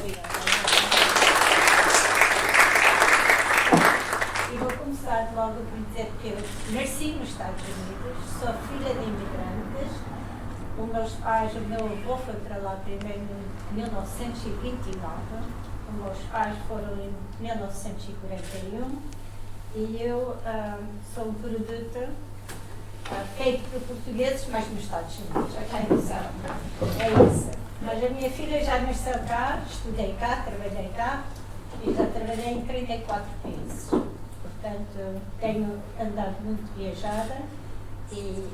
E vou começar logo por dizer que eu nasci nos Estados Unidos, sou filha de imigrantes. Os meus pais, o meu avô foi para lá primeiro em 1929, os meus pais foram em 1941 e eu sou um produto feito por portugueses, mas nos Estados Unidos, ok? É isso. Mas a minha filha já nasceu cá, estudei cá, trabalhei cá e já trabalhei em 34 países. Portanto, tenho andado muito viajada e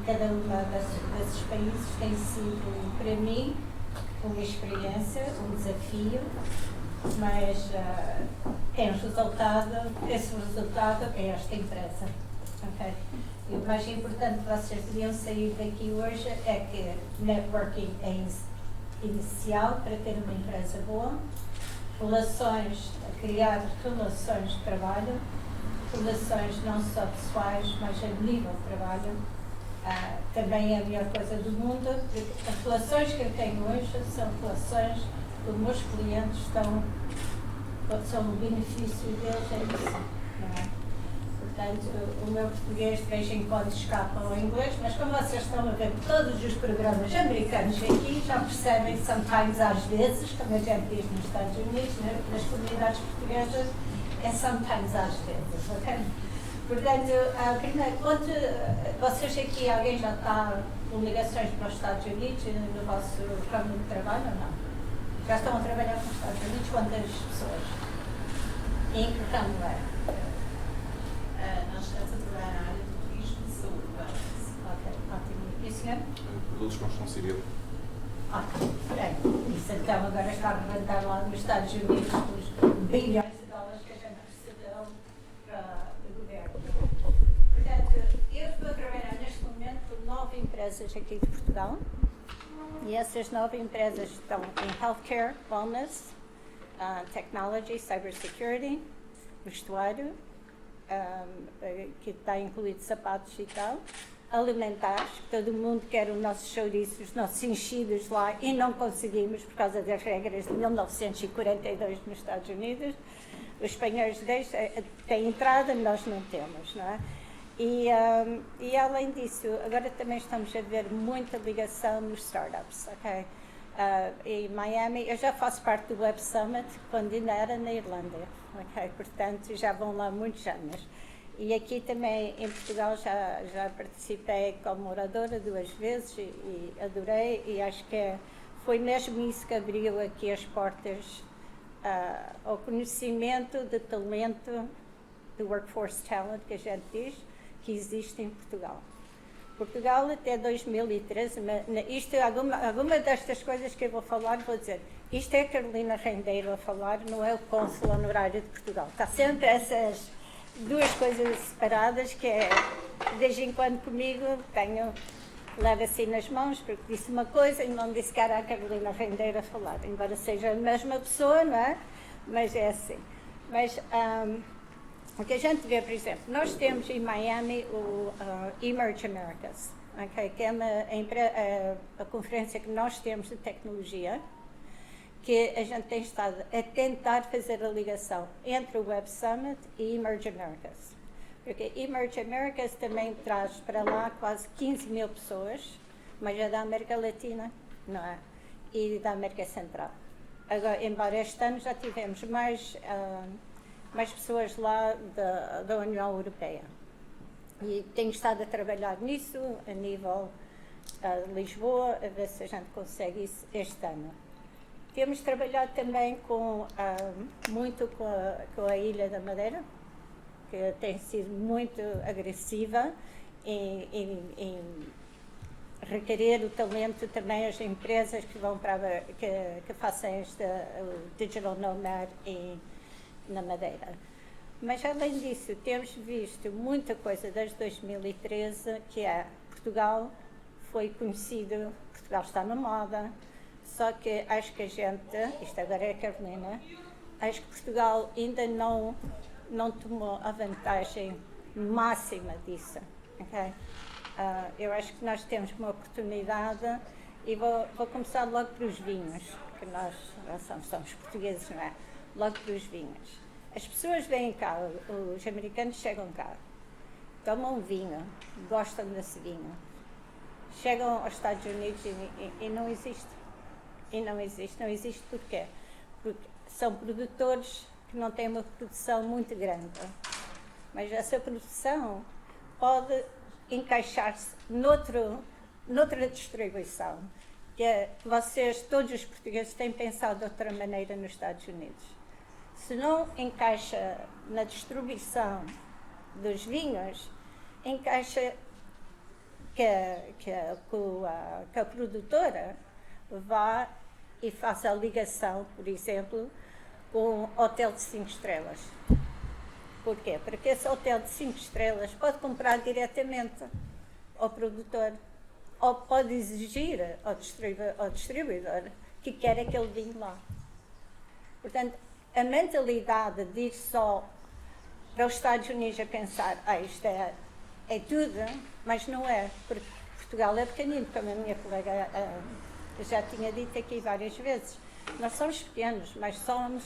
cada um desses países tem sido, para mim, uma experiência, um desafio, mas esse resultado é esta empresa. Okay? E o mais importante que vocês deviam sair daqui hoje é que networking é inicial para ter uma empresa boa, criar relações de trabalho, relações não só pessoais, mas a nível de trabalho. Também é a melhor coisa do mundo, porque as relações que eu tenho hoje são relações que os meus clientes são o benefício deles, é isso, não é? Portanto, o meu português de vez em quando escapa ao inglês, mas como vocês estão a ver todos os programas americanos aqui, já percebem, sometimes às vezes, como a gente diz nos Estados Unidos, nas comunidades portuguesas, é sometimes às vezes, ok? Portanto, quando vocês aqui, alguém já está com ligações para os Estados Unidos no vosso ramo de trabalho ou não? Já estão a trabalhar com os Estados Unidos? Quantas pessoas? E em que ramo é? Nós estamos a trabalhar na área do turismo e saúde. Ok, ótimo. E o senhor? Produtos de construção civil. Ok, bem. Isso então agora está a levantar lá nos Estados Unidos os bilhões de dólares que a gente recebeu do governo. Portanto, eu estou a trabalhar neste momento com 9 empresas aqui de Portugal. E essas 9 empresas estão em healthcare, wellness, technology, cybersecurity, vestuário, que está incluído sapatos e tal, alimentares, que todo mundo quer os nossos chouriços, os nossos enchidos lá e não conseguimos por causa das regras de 1942 nos Estados Unidos. Os espanhóis têm entrada, nós não temos, não é? E além disso, agora também estamos a ver muita ligação nos startups, ok? Em Miami, eu já faço parte do Web Summit quando ainda era na Irlanda, ok? Portanto, já vão lá muitos anos. E aqui também em Portugal já participei como oradora 2 vezes e adorei, e acho que foi mesmo isso que abriu aqui as portas ao conhecimento de talento, do workforce talent que a gente diz, que existe em Portugal. Portugal até 2013, alguma destas coisas que eu vou falar, vou dizer, isto é a Carolina Rendeiro a falar, não é o cônsul honorário de Portugal. Está sempre essas duas coisas separadas, que é, de vez em quando comigo, levo assim nas mãos, porque disse uma coisa e não disse que era a Carolina Rendeiro a falar, embora seja a mesma pessoa, não é? Mas é assim. Mas o que a gente vê, por exemplo, nós temos em Miami o Emerge Americas, okay, que é a conferência que nós temos de tecnologia, que a gente tem estado a tentar fazer a ligação entre o Web Summit e Emerge Americas. Porque Emerge Americas também traz para lá quase 15 mil pessoas, mas é da América Latina, não é? E da América Central. Agora, embora este ano já tivemos mais pessoas lá da União Europeia. E tenho estado a trabalhar nisso a nível de Lisboa, a ver se a gente consegue isso este ano. Temos trabalhado também muito com a Ilha da Madeira, que tem sido muito agressiva em requerer o talento também as empresas que vão que façam este Digital Nomad na Madeira. Mas além disso, temos visto muita coisa desde 2013, que é Portugal foi conhecido, Portugal está na moda, só que acho que a gente, isto agora é a Carolina, acho que Portugal ainda não tomou a vantagem máxima disso, ok? Eu acho que nós temos uma oportunidade, e vou começar logo pelos vinhos, que nós somos portugueses, não é? Logo pelos vinhos. As pessoas vêm cá, os americanos chegam cá, tomam vinho, gostam desse vinho, chegam aos Estados Unidos e não existe. E não existe porquê? Porque são produtores que não têm uma produção muito grande, mas essa produção pode encaixar-se noutra distribuição, que é que vocês, todos os portugueses, têm pensado de outra maneira nos Estados Unidos. Se não encaixa na distribuição dos vinhos, encaixa que a produtora vá e faça a ligação, por exemplo, com um hotel de 5 estrelas. Porquê? Porque esse hotel de 5 estrelas pode comprar diretamente ao produtor ou pode exigir ao distribuidor que quer aquele vinho lá. Portanto, a mentalidade de ir só para os Estados Unidos a pensar, isto é tudo, mas não é, porque Portugal é pequenino, como a minha colega já tinha dito aqui várias vezes. Nós somos pequenos, mas somos,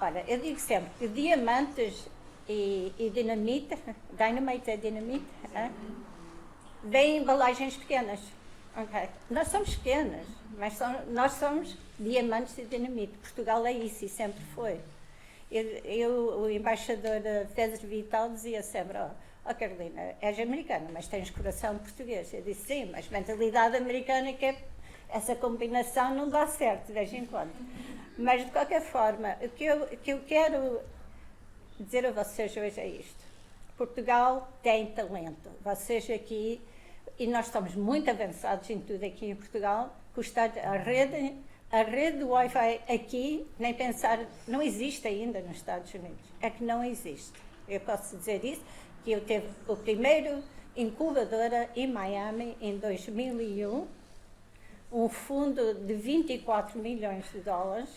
olha, eu digo sempre que diamantes e dinamite é dinamite, vêm em embalagens pequenas. Okay. Nós somos pequenas, mas nós somos diamantes e dinamite. Portugal é isso e sempre foi. O embaixador Pedro Vital dizia sempre, Carolina, és americana, mas tens coração português. Eu disse, sim, mas mentalidade americana que é, essa combinação não dá certo de vez em quando. Mas, de qualquer forma, o que eu quero dizer a vocês hoje é isto. Portugal tem talento. Vocês aqui, e nós estamos muito avançados em tudo aqui em Portugal, a rede do Wi-Fi aqui, nem pensar, não existe ainda nos Estados Unidos. É que não existe. Eu posso dizer isso, que eu tive o primeiro incubadora em Miami em 2001, um fundo de 24 milhões de dólares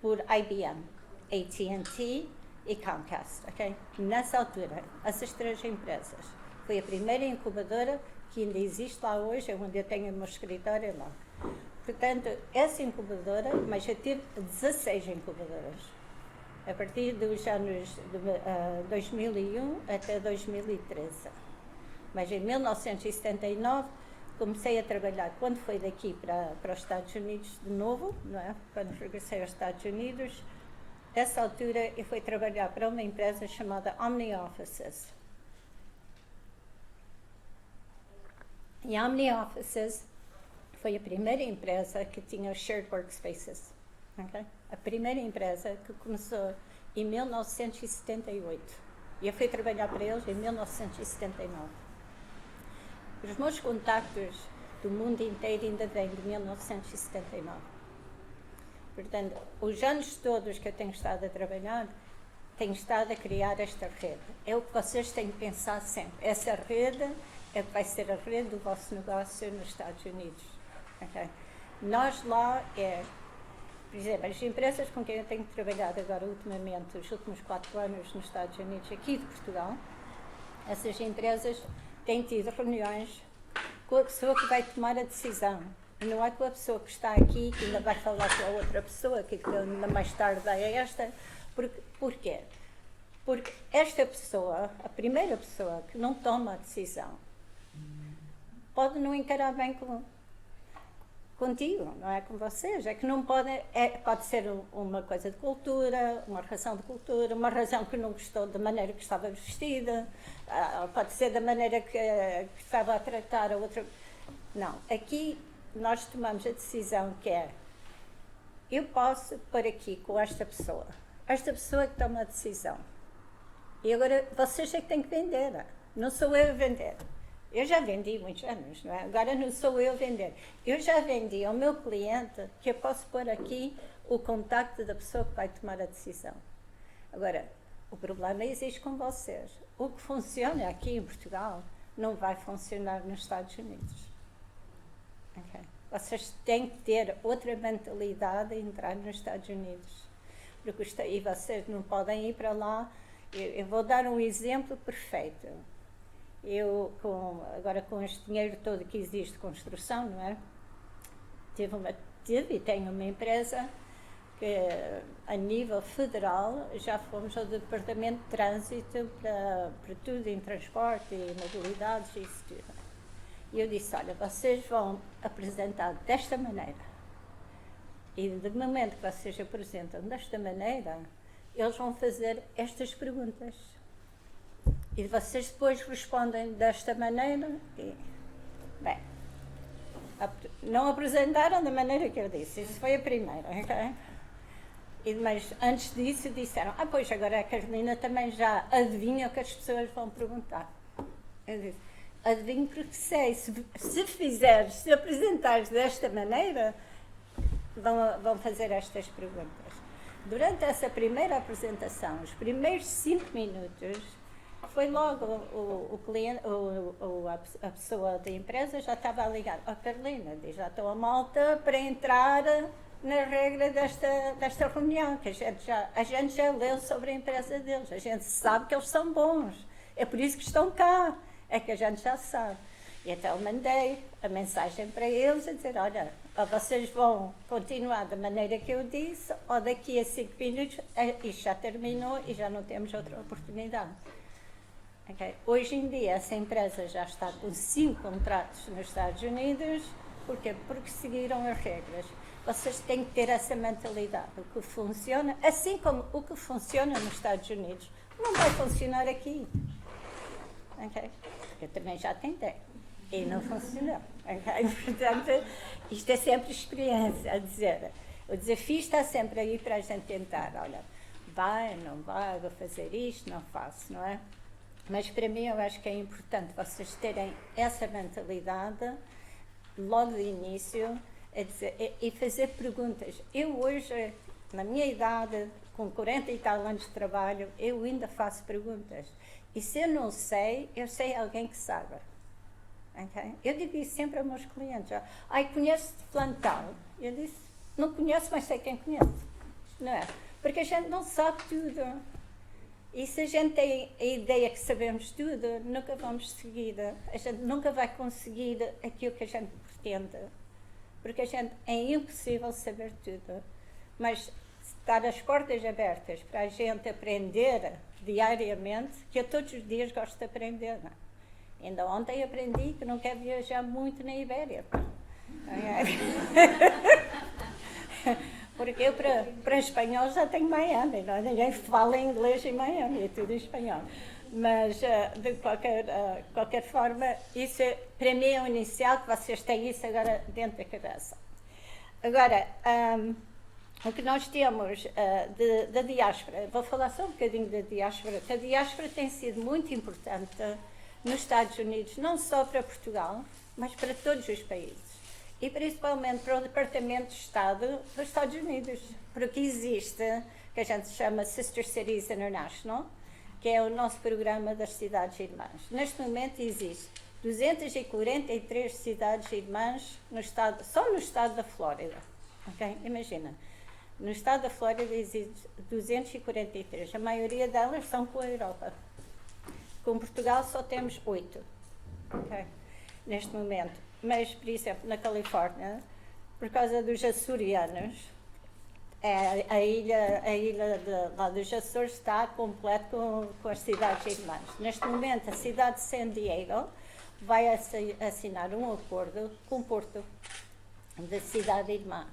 por IBM, AT&T e Comcast, ok? Nessa altura, essas 3 empresas. Foi a primeira incubadora que ainda existe lá hoje, é onde eu tenho o meu escritório lá. Portanto, essa incubadora, mas eu tive 16 incubadoras, a partir dos anos de 2001 até 2013. Mas em 1979 comecei a trabalhar, quando foi daqui para os Estados Unidos de novo, não é? Quando regressei aos Estados Unidos, nessa altura eu fui trabalhar para uma empresa chamada Omni Offices. E a Omni Offices foi a primeira empresa que tinha shared workspaces. Okay? A primeira empresa que começou em 1978. E eu fui trabalhar para eles em 1979. Os meus contactos do mundo inteiro ainda vêm de 1979. Portanto, os anos todos que eu tenho estado a trabalhar, tenho estado a criar esta rede. É o que vocês têm que pensar sempre. Essa rede é que vai ser a rede do vosso negócio nos Estados Unidos. Okay? Nós lá, por exemplo, as empresas com quem eu tenho trabalhado agora ultimamente, os últimos 4 anos nos Estados Unidos, aqui de Portugal, essas empresas têm tido reuniões com a pessoa que vai tomar a decisão. Não é com a pessoa que está aqui, que ainda vai falar com a outra pessoa, que ainda mais tarde é esta. Porquê? Porque esta pessoa, a primeira pessoa que não toma a decisão, pode não encarar bem contigo, não é com vocês. É que não pode, pode ser uma coisa de cultura, uma razão de cultura, uma razão que não gostou da maneira que estava vestida, pode ser da maneira que estava a tratar a outra. Não, aqui nós tomamos a decisão que é, eu posso pôr aqui com esta pessoa que toma a decisão. E agora vocês é que têm que vender, não sou eu a vender. Eu já vendi muitos anos, não é? Agora não sou eu a vender. Eu já vendi ao meu cliente que eu posso pôr aqui o contacto da pessoa que vai tomar a decisão. Agora, o problema existe com vocês. O que funciona aqui em Portugal não vai funcionar nos Estados Unidos. Okay? Vocês têm que ter outra mentalidade a entrar nos Estados Unidos. E vocês não podem ir para lá. Eu vou dar um exemplo perfeito. Eu, agora com este dinheiro todo que existe de construção, não é? Tive e tenho uma empresa que, a nível federal, já fomos ao Departamento de Trânsito para tudo em transporte e mobilidades e isso tudo. E eu disse, olha, vocês vão apresentar desta maneira. E do momento que vocês apresentam desta maneira, eles vão fazer estas perguntas. E vocês depois respondem desta maneira. E, bem, não apresentaram da maneira que eu disse. Isso foi a primeira, ok? Mas antes disso disseram, pois agora a Carolina também já adivinha o que as pessoas vão perguntar. Eu disse, adivinho porque sei, se apresentares desta maneira, vão fazer estas perguntas. Durante essa primeira apresentação, os primeiros 5 minutos, foi logo o cliente, a pessoa da empresa já estava a ligar. Oh, Carolina, diz, já estou a malta para entrar na regra desta reunião, que a gente já leu sobre a empresa deles, a gente sabe que eles são bons, é por isso que estão cá, é que a gente já sabe. E então mandei a mensagem para eles a dizer, olha, ou vocês vão continuar da maneira que eu disse, ou daqui a 5 minutos isto já terminou e já não temos outra oportunidade. Okay. Hoje em dia essa empresa já está com 5 contratos nos Estados Unidos. Porquê? Porque seguiram as regras. Vocês têm que ter essa mentalidade. O que funciona, assim como o que funciona nos Estados Unidos, não vai funcionar aqui. Okay? Eu também já tentei e não funcionou. Okay? Portanto, isto é sempre experiência a dizer. O desafio está sempre aí para a gente tentar. Olha, vai, não vai, vou fazer isto, não faço, não é? Mas para mim eu acho que é importante vocês terem essa mentalidade logo de início e fazer perguntas. Eu hoje, na minha idade, com 40 e tal anos de trabalho, eu ainda faço perguntas. E se eu não sei, eu sei alguém que sabe. Okay? Eu digo isso sempre aos meus clientes. Ai, conheço de fulano tal. Eu disse, não conheço, mas sei quem conhece. Não é? Porque a gente não sabe tudo. E se a gente tem a ideia que sabemos tudo, nunca vamos seguir. A gente nunca vai conseguir aquilo que a gente pretende. Porque é impossível saber tudo. Mas estar as portas abertas para a gente aprender diariamente, que eu todos os dias gosto de aprender. Não? Ainda ontem aprendi que não quero viajar muito na Ibéria. Porque eu, para espanhol, já tenho Miami, não é? Ninguém fala inglês em Miami, é tudo em espanhol. Mas, de qualquer forma, isso para mim é o inicial, que vocês têm isso agora dentro da cabeça. Agora, o que nós temos da diáspora, vou falar só um bocadinho da diáspora, que a diáspora tem sido muito importante nos Estados Unidos, não só para Portugal, mas para todos os países. E principalmente para o Departamento de Estado dos Estados Unidos, porque existe, que a gente chama Sister Cities International, que é o nosso programa das cidades irmãs. Neste momento existe 243 cidades irmãs só no estado da Flórida. Okay? Imagina, no estado da Flórida existe 243, a maioria delas são com a Europa. Com Portugal só temos 8, okay? Neste momento. Mas, por exemplo, na Califórnia, por causa dos açorianos, a ilha lá dos Açores está completa com as cidades irmãs. Neste momento, a cidade de San Diego vai assinar um acordo com o Porto, da cidade irmã.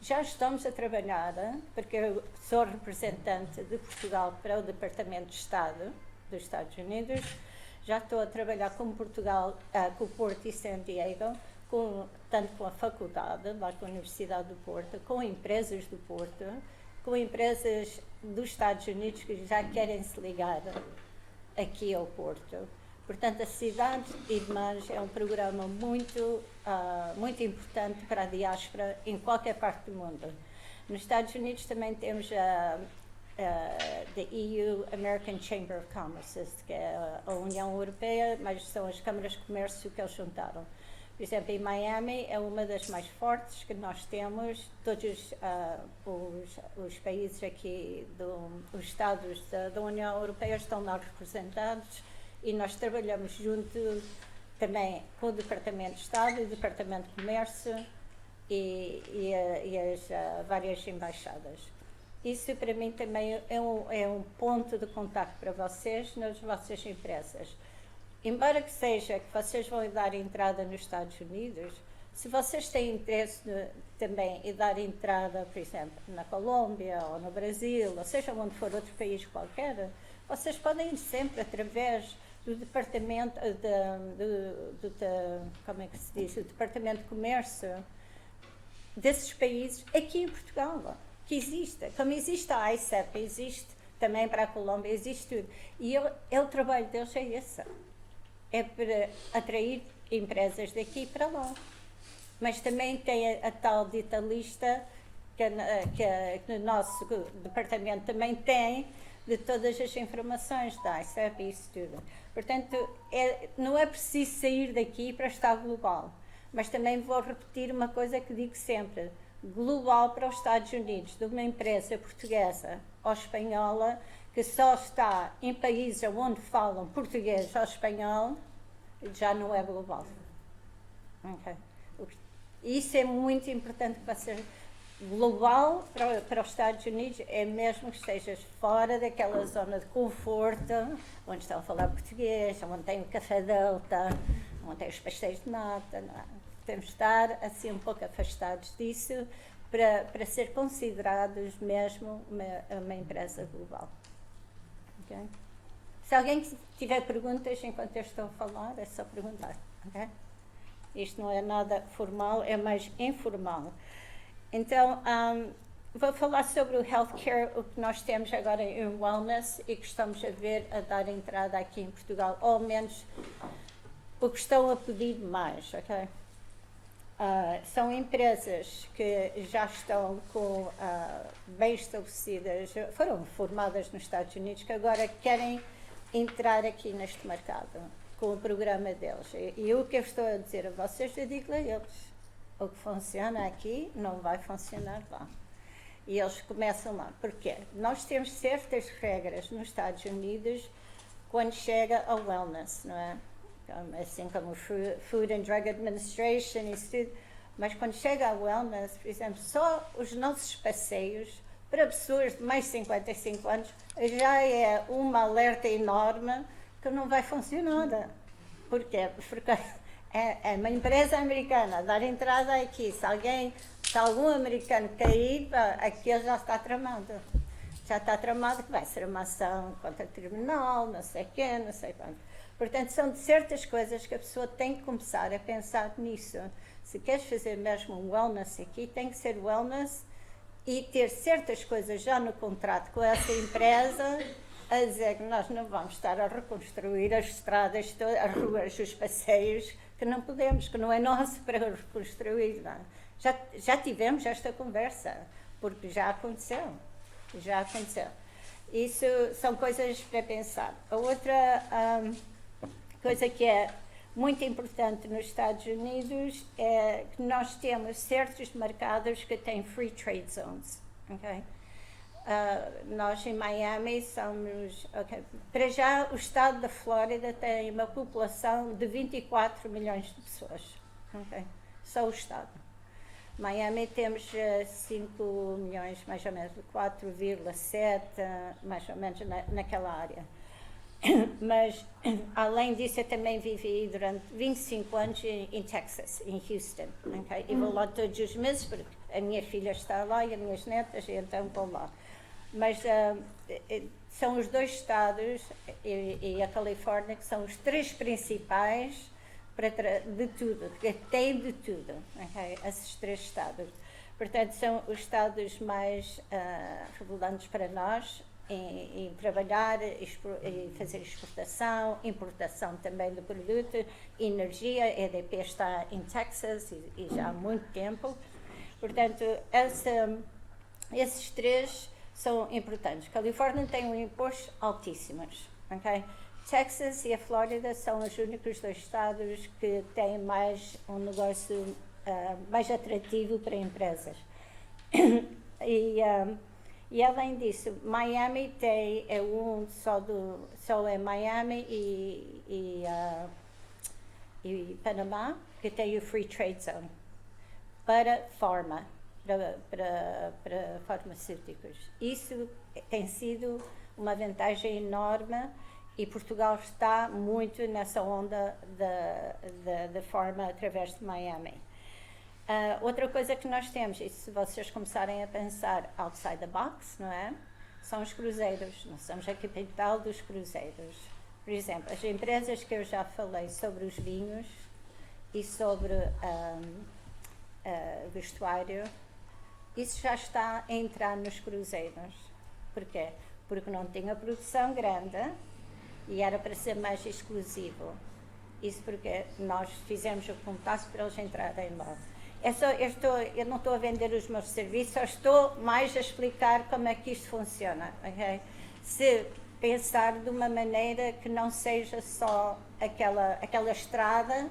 Já estamos a trabalhar, porque eu sou representante de Portugal para o Departamento de Estado dos Estados Unidos. Já estou a trabalhar com Portugal, com o Porto e San Diego, tanto com a faculdade, lá com a Universidade do Porto, com empresas do Porto, com empresas dos Estados Unidos que já querem se ligar aqui ao Porto. Portanto, a Cidade Irmãs é um programa muito importante para a diáspora em qualquer parte do mundo. Nos Estados Unidos também temos the EU American Chamber of Commerce, que é a União Europeia, mas são as câmaras de comércio que eles juntaram. Por exemplo, em Miami é uma das mais fortes que nós temos. Todos os países aqui, os estados da União Europeia estão lá representados e nós trabalhamos junto também com o Departamento de Estado e o Departamento de Comércio e as várias embaixadas. Isso para mim também é um ponto de contacto para vocês nas vossas empresas. Embora que seja que vocês vão dar entrada nos Estados Unidos, se vocês têm interesse também em dar entrada, por exemplo, na Colômbia ou no Brasil, ou seja onde for outro país qualquer, vocês podem ir sempre através do Departamento como é que se diz? O Departamento de Comércio desses países aqui em Portugal, que existe. Como existe a ICEP, existe também para a Colômbia, existe tudo. E o trabalho deles é esse. É para atrair empresas daqui para lá. Mas também tem a tal dita lista que o nosso departamento também tem, de todas as informações da ICEP e isso tudo. Portanto, não é preciso sair daqui para estar global, mas também vou repetir uma coisa que digo sempre: global para os Estados Unidos, de uma empresa portuguesa ou espanhola que só está em países onde falam português ou espanhol, já não é global. Okay. Isso é muito importante para ser global para os Estados Unidos, é mesmo que estejas fora daquela zona de conforto, onde estão a falar português, onde tem o café Delta, onde tem os pastéis de nata. Não é? Temos de estar assim um pouco afastados disso para ser considerados mesmo uma empresa global. Okay? Se alguém tiver perguntas enquanto eu estou a falar, é só perguntar. Okay? Isto não é nada formal, é mais informal. Então, vou falar sobre o healthcare, o que nós temos agora em wellness e que estamos a ver a dar entrada aqui em Portugal, ou ao menos o que estão a pedir mais, ok? São empresas que já estão bem estabelecidas, foram formadas nos Estados Unidos, que agora querem entrar aqui neste mercado com o programa deles. E o que eu estou a dizer a vocês, eu digo a eles: o que funciona aqui não vai funcionar lá. E eles começam lá. Porquê? Nós temos certas regras nos Estados Unidos quando chega ao wellness, não é? Assim como o Food and Drug Administration, isso tudo. Mas quando chega ao wellness, por exemplo, só os nossos passeios para pessoas de mais de 55 anos já é uma alerta enorme que não vai funcionar. Porquê? Porque é uma empresa americana dar entrada aqui. Se algum americano cair, aquilo já está tramado. Já está tramado que vai ser uma ação contra o tribunal, não sei quê, não sei quanto. Portanto, são de certas coisas que a pessoa tem que começar a pensar nisso. Se queres fazer mesmo um wellness aqui, tem que ser wellness e ter certas coisas já no contrato com essa empresa, a dizer que nós não vamos estar a reconstruir as estradas, as ruas, os passeios, que não podemos, que não é nosso para reconstruir. Não. Já tivemos esta conversa, porque já aconteceu. Já aconteceu. Isso são coisas para pensar. A outra coisa que é muito importante nos Estados Unidos é que nós temos certos mercados que têm free trade zones. Okay? Nós em Miami somos... Okay, para já, o estado da Flórida tem uma população de 24 milhões de pessoas. Okay? Só o estado. Miami temos 5 milhões, mais ou menos, 4,7, mais ou menos naquela área. Mas, além disso, eu também vivi durante 25 anos em Texas, em Houston. Okay? E vou lá todos os meses, porque a minha filha está lá e as minhas netas, e então vou lá. Mas são os dois estados, e a Califórnia, que são os três principais de tudo, que tem de tudo, okay? Esses três estados. Portanto, são os estados mais relevantes para nós em trabalhar e fazer exportação, importação também do produto, energia. A EDP está em Texas e já há muito tempo. Portanto, esses três são importantes. Califórnia tem impostos altíssimos, ok? Texas e a Flórida são os únicos dois estados que têm mais um negócio mais atrativo para empresas. E além disso, Miami só é Miami e Panamá que tem o Free Trade Zone para para farmacêuticos. Isso tem sido uma vantagem enorme. E Portugal está muito nessa onda da forma através de Miami. Outra coisa que nós temos, e se vocês começarem a pensar outside the box, não é? São os cruzeiros. Nós somos a capital dos cruzeiros. Por exemplo, as empresas que eu já falei sobre os vinhos e sobre vestuário, isso já está a entrar nos cruzeiros. Porquê? Porque não tinha produção grande e era para ser mais exclusivo. Isso porque nós fizemos o contato para eles entrarem lá. Eu não estou a vender os meus serviços, só estou mais a explicar como é que isto funciona, ok? Se pensar de uma maneira que não seja só aquela estrada,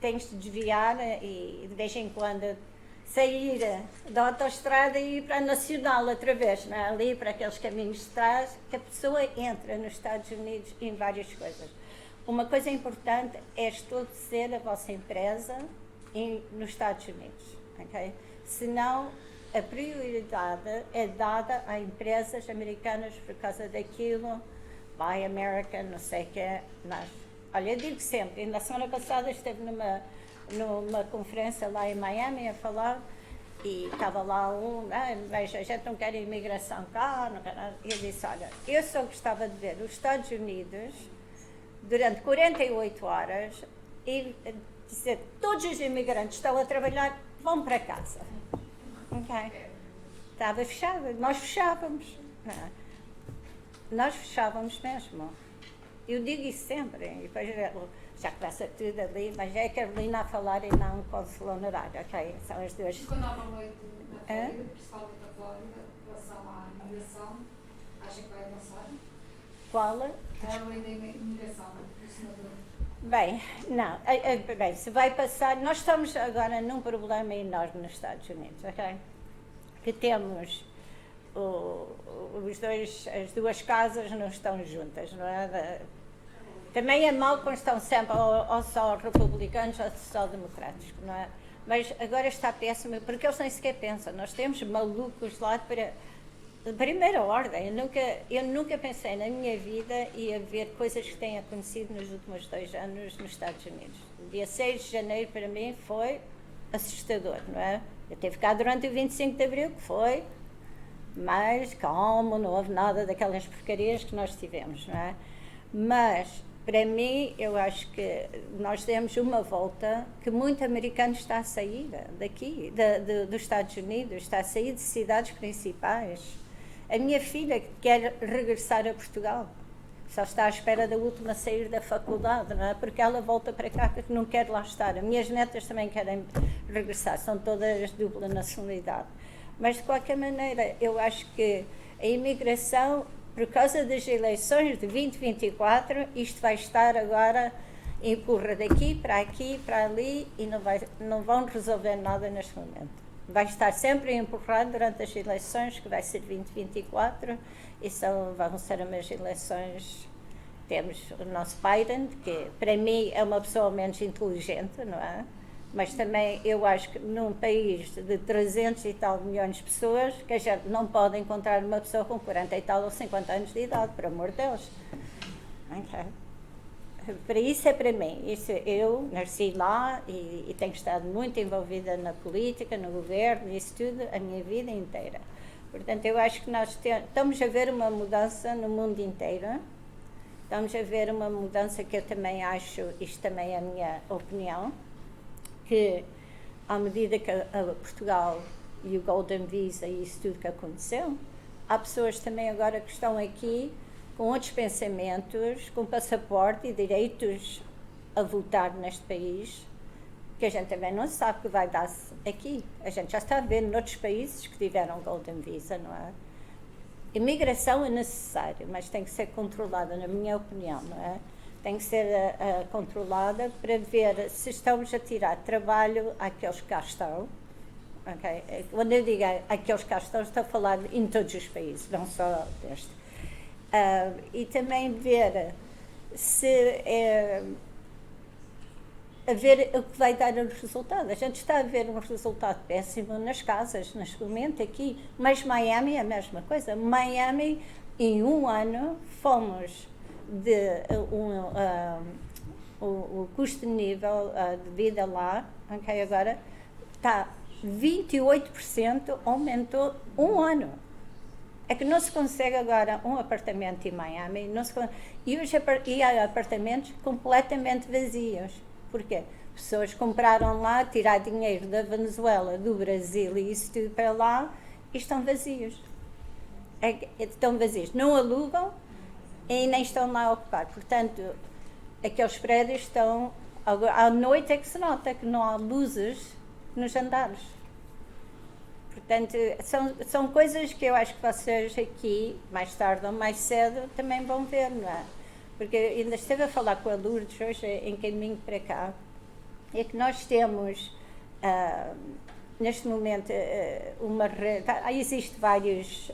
tens de desviar e de vez em quando sair da autoestrada e ir para a Nacional outra vez, não é? Ali para aqueles caminhos de trás, que a pessoa entra nos Estados Unidos em várias coisas. Uma coisa importante é estabelecer a vossa empresa nos Estados Unidos, ok? Senão, a prioridade é dada a empresas americanas por causa daquilo, Buy American, não sei o que é. Olha, eu digo sempre, na semana passada esteve numa conferência lá em Miami a falar e estava lá veja, a gente não quer imigração cá, não quer nada. E eu disse, olha, eu só gostava de ver os Estados Unidos durante 48 horas e dizer, todos os imigrantes estão a trabalhar, vão para casa. Ok? Estava fechado, nós fechávamos. Nós fechávamos mesmo. Eu digo isso sempre, e depois já começa tudo ali, mas é a Carolina a falar e não com o consul honorário, ok? São as duas. Quando há uma noite na Flórida, principalmente na Flórida, em relação à imigração, acha que vai avançar? Qual? A lei da imigração do senador. Bem, não. Bem, se vai passar, nós estamos agora num problema enorme nos Estados Unidos, ok? Que temos as duas casas não estão juntas, não é? Também é mau quando estão sempre ou só republicanos ou só democráticos, não é? Mas agora está péssimo, porque eles nem sequer pensam. Nós temos malucos lá de primeira ordem. Eu nunca pensei na minha vida ia ver coisas que têm acontecido nos últimos 2 anos nos Estados Unidos. O dia 6 de janeiro para mim foi assustador, não é? Eu tive cá durante o 25 de abril, que foi mais calmo, não houve nada daquelas porcarias que nós tivemos, não é? Mas, para mim, eu acho que nós demos uma volta que muito americano está a sair daqui, dos Estados Unidos, está a sair de cidades principais. A minha filha quer regressar a Portugal, só está à espera da última sair da faculdade, não é? Porque ela volta para cá porque não quer lá estar. As minhas netas também querem regressar, são todas de dupla nacionalidade. Mas, de qualquer maneira, eu acho que a imigração, por causa das eleições de 2024, isto vai estar agora, empurra daqui, para ali, e não vão resolver nada neste momento. Vai estar sempre empurrado durante as eleições, que vai ser 2024, e vão ser umas eleições. Temos o nosso Biden, que para mim é uma pessoa menos inteligente, não é? Mas também eu acho que num país de 300 e tal milhões de pessoas, que a gente não pode encontrar uma pessoa com 40 e tal ou 50 anos de idade, por amor de Deus. Okay. Para isso é para mim. Eu nasci lá e tenho estado muito envolvida na política, no governo, isso tudo, a minha vida inteira. Portanto, eu acho que nós estamos a ver uma mudança no mundo inteiro. Estamos a ver uma mudança que eu também acho, isto também é a minha opinião, que à medida que Portugal e o Golden Visa e isso tudo que aconteceu, há pessoas também agora que estão aqui com outros pensamentos, com passaporte e direitos a votar neste país, que a gente também não sabe que vai dar-se aqui. A gente já está a ver noutros países que tiveram Golden Visa, não é? Imigração é necessária, mas tem que ser controlada, na minha opinião, não é? Tem que ser controlada para ver se estamos a tirar trabalho àqueles que cá estão. Okay? Quando eu digo àqueles que cá estão, estou a falar em todos os países, não só deste. E também ver se a ver o que vai dar o resultado. A gente está a ver um resultado péssimo nas casas, neste momento aqui, mas Miami é a mesma coisa. Miami, em um ano, fomos o custo de nível de vida lá, okay, agora está 28%, aumentou um ano. É que não se consegue agora um apartamento em Miami, e há apartamentos completamente vazios. Porquê? Pessoas compraram lá, tiraram dinheiro da Venezuela, do Brasil e isso tudo para lá, e estão vazios. Estão vazios, não alugam e nem estão lá a ocupar. Portanto, aqueles prédios estão... À noite é que se nota que não há luzes nos andares. Portanto, são coisas que eu acho que vocês aqui, mais tarde ou mais cedo, também vão ver, não é? Porque ainda esteve a falar com a Lourdes hoje, em caminho para cá, é que nós temos, neste momento, uma rede, existem vários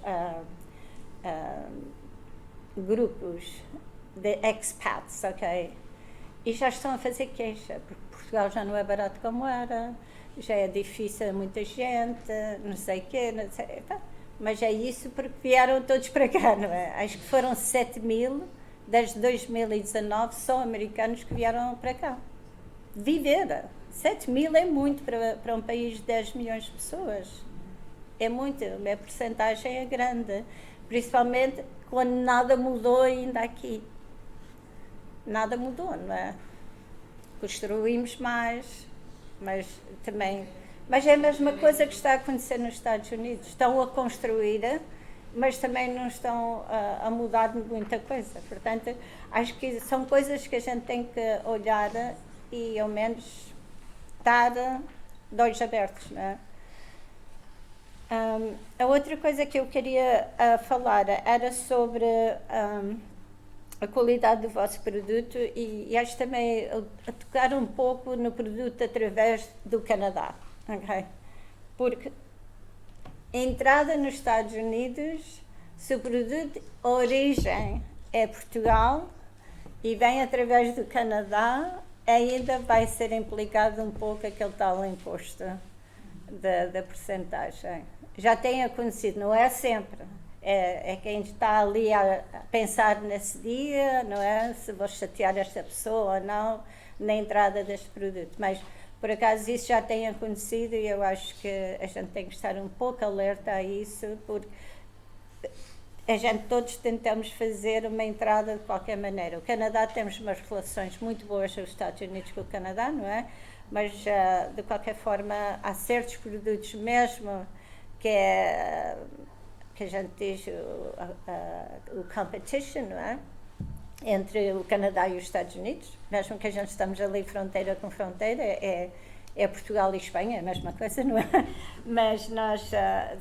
grupos de expats, ok? E já estão a fazer queixa, porque Portugal já não é barato como era, já é difícil a muita gente, não sei o quê, não sei, tá. Mas é isso porque vieram todos para cá, não é? Acho que foram 7.000, desde 2019, só americanos que vieram para cá. Viver. 7.000 é muito para um país de 10 milhões de pessoas. É muito, a percentagem é grande. Principalmente quando nada mudou ainda aqui. Nada mudou, não é? Construímos mais, mas também... Mas é a mesma coisa que está a acontecer nos Estados Unidos. Estão a construir, mas também não estão a mudar muita coisa. Portanto, acho que são coisas que a gente tem que olhar e, ao menos, estar de olhos abertos, não é? A outra coisa que eu queria falar era sobre a qualidade do vosso produto e acho também a tocar um pouco no produto através do Canadá, ok? Porque a entrada nos Estados Unidos, se o produto origem é Portugal e vem através do Canadá, ainda vai ser implicado um pouco aquele tal imposto da percentagem. Já tem acontecido, não é sempre. É quem está ali a pensar nesse dia, não é? Se vou chatear esta pessoa ou não, na entrada deste produto. Mas, por acaso, isso já tem acontecido e eu acho que a gente tem que estar um pouco alerta a isso, porque a gente todos tentamos fazer uma entrada de qualquer maneira. O Canadá, temos umas relações muito boas com os Estados Unidos com o Canadá, não é? Mas, de qualquer forma, há certos produtos mesmo que a gente diz o competition, não é? Entre o Canadá e os Estados Unidos, mesmo que a gente estamos ali fronteira com fronteira, é Portugal e Espanha, a mesma coisa, não é? Mas nós,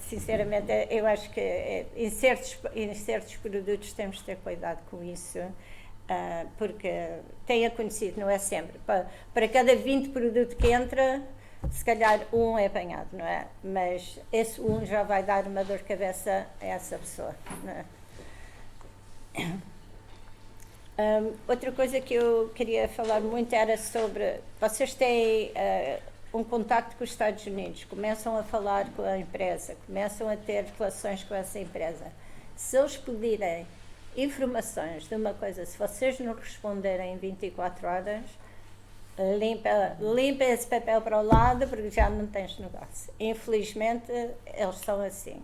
sinceramente, eu acho que em certos produtos temos de ter cuidado com isso, porque tem acontecido, não é sempre. Para cada 20 produtos que entra, se calhar um é apanhado, não é? Mas esse um já vai dar uma dor de cabeça a essa pessoa, não é? Outra coisa que eu queria falar muito era sobre... Vocês têm um contacto com os Estados Unidos, começam a falar com a empresa, começam a ter relações com essa empresa. Se eles pedirem informações de uma coisa, se vocês não responderem em 24 horas... Limpa esse papel para o lado porque já não tens negócio. Infelizmente, eles são assim.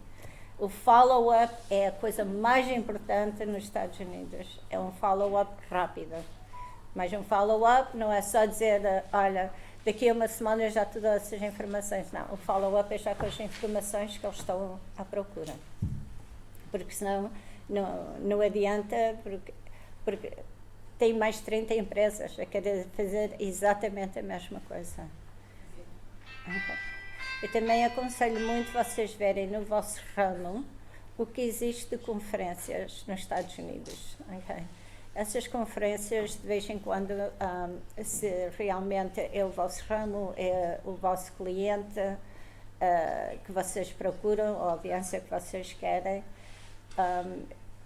O follow-up é a coisa mais importante nos Estados Unidos. É um follow-up rápido. Mas um follow-up não é só dizer, olha, daqui a uma semana eu já te dou essas informações. Não, o follow-up é já com as informações que eles estão à procura. Porque senão não adianta, porque tem mais de 30 empresas a querer fazer exatamente a mesma coisa. Eu também aconselho muito vocês verem no vosso ramo o que existe de conferências nos Estados Unidos. Okay? Essas conferências, de vez em quando, se realmente é o vosso ramo, é o vosso cliente que vocês procuram, ou a audiência que vocês querem,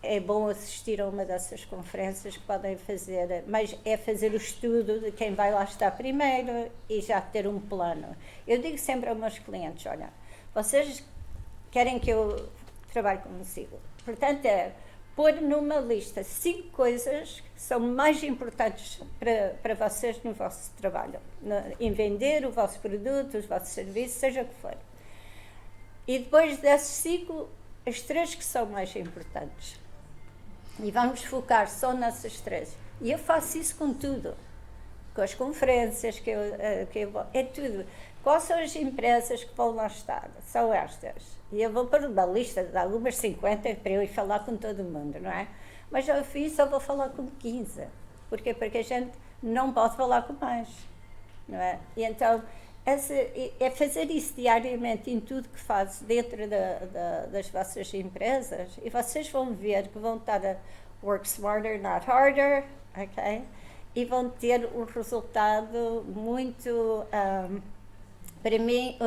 é bom assistir a uma dessas conferências que podem fazer, mas é fazer o estudo de quem vai lá estar primeiro e já ter um plano. Eu digo sempre aos meus clientes, olha, vocês querem que eu trabalhe consigo, portanto pôr numa lista 5 coisas que são mais importantes para vocês no vosso trabalho, em vender o vosso produto, os vossos serviços, seja o que for. E depois desses 5, as 3 que são mais importantes. E vamos focar só nessas 3. E eu faço isso com tudo. Com as conferências, é tudo. Quais são as empresas que vão lá estar? São estas. E eu vou para uma lista de algumas 50 para eu ir falar com todo mundo, não é? Mas ao fim só vou falar com 15. Porquê? Porque a gente não pode falar com mais, não é? E então É fazer isso diariamente em tudo que faz dentro das vossas empresas, e vocês vão ver que vão estar a work smarter, not harder, ok? E vão ter um resultado muito, para mim,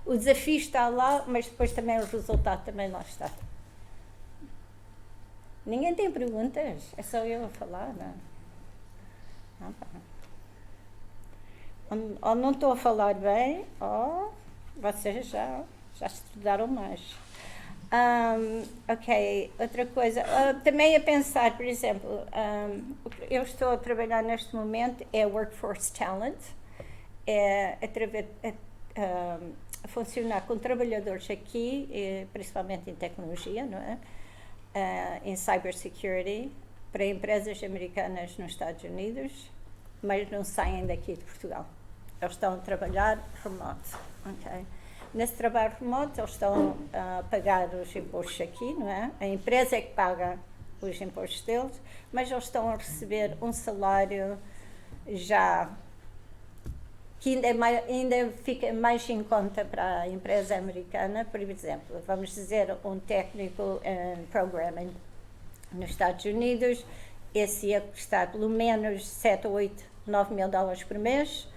o desafio está lá, mas depois também o resultado também lá está. Ninguém tem perguntas? É só eu a falar, não? Ou não estou a falar bem, ou vocês já estudaram mais. Ok, outra coisa. Também a pensar, por exemplo, eu estou a trabalhar neste momento, é Workforce Talent, a funcionar com trabalhadores aqui, principalmente em tecnologia, não é? Em cybersecurity, para empresas americanas nos Estados Unidos, mas não saem daqui de Portugal. Eles estão a trabalhar remoto, ok? Nesse trabalho remoto, eles estão a pagar os impostos aqui, não é? A empresa é que paga os impostos deles, mas eles estão a receber um salário já que ainda fica mais em conta para a empresa americana. Por exemplo, vamos dizer, um técnico em programming nos Estados Unidos, esse ia custar pelo menos 7, 8, 9 mil dólares por mês.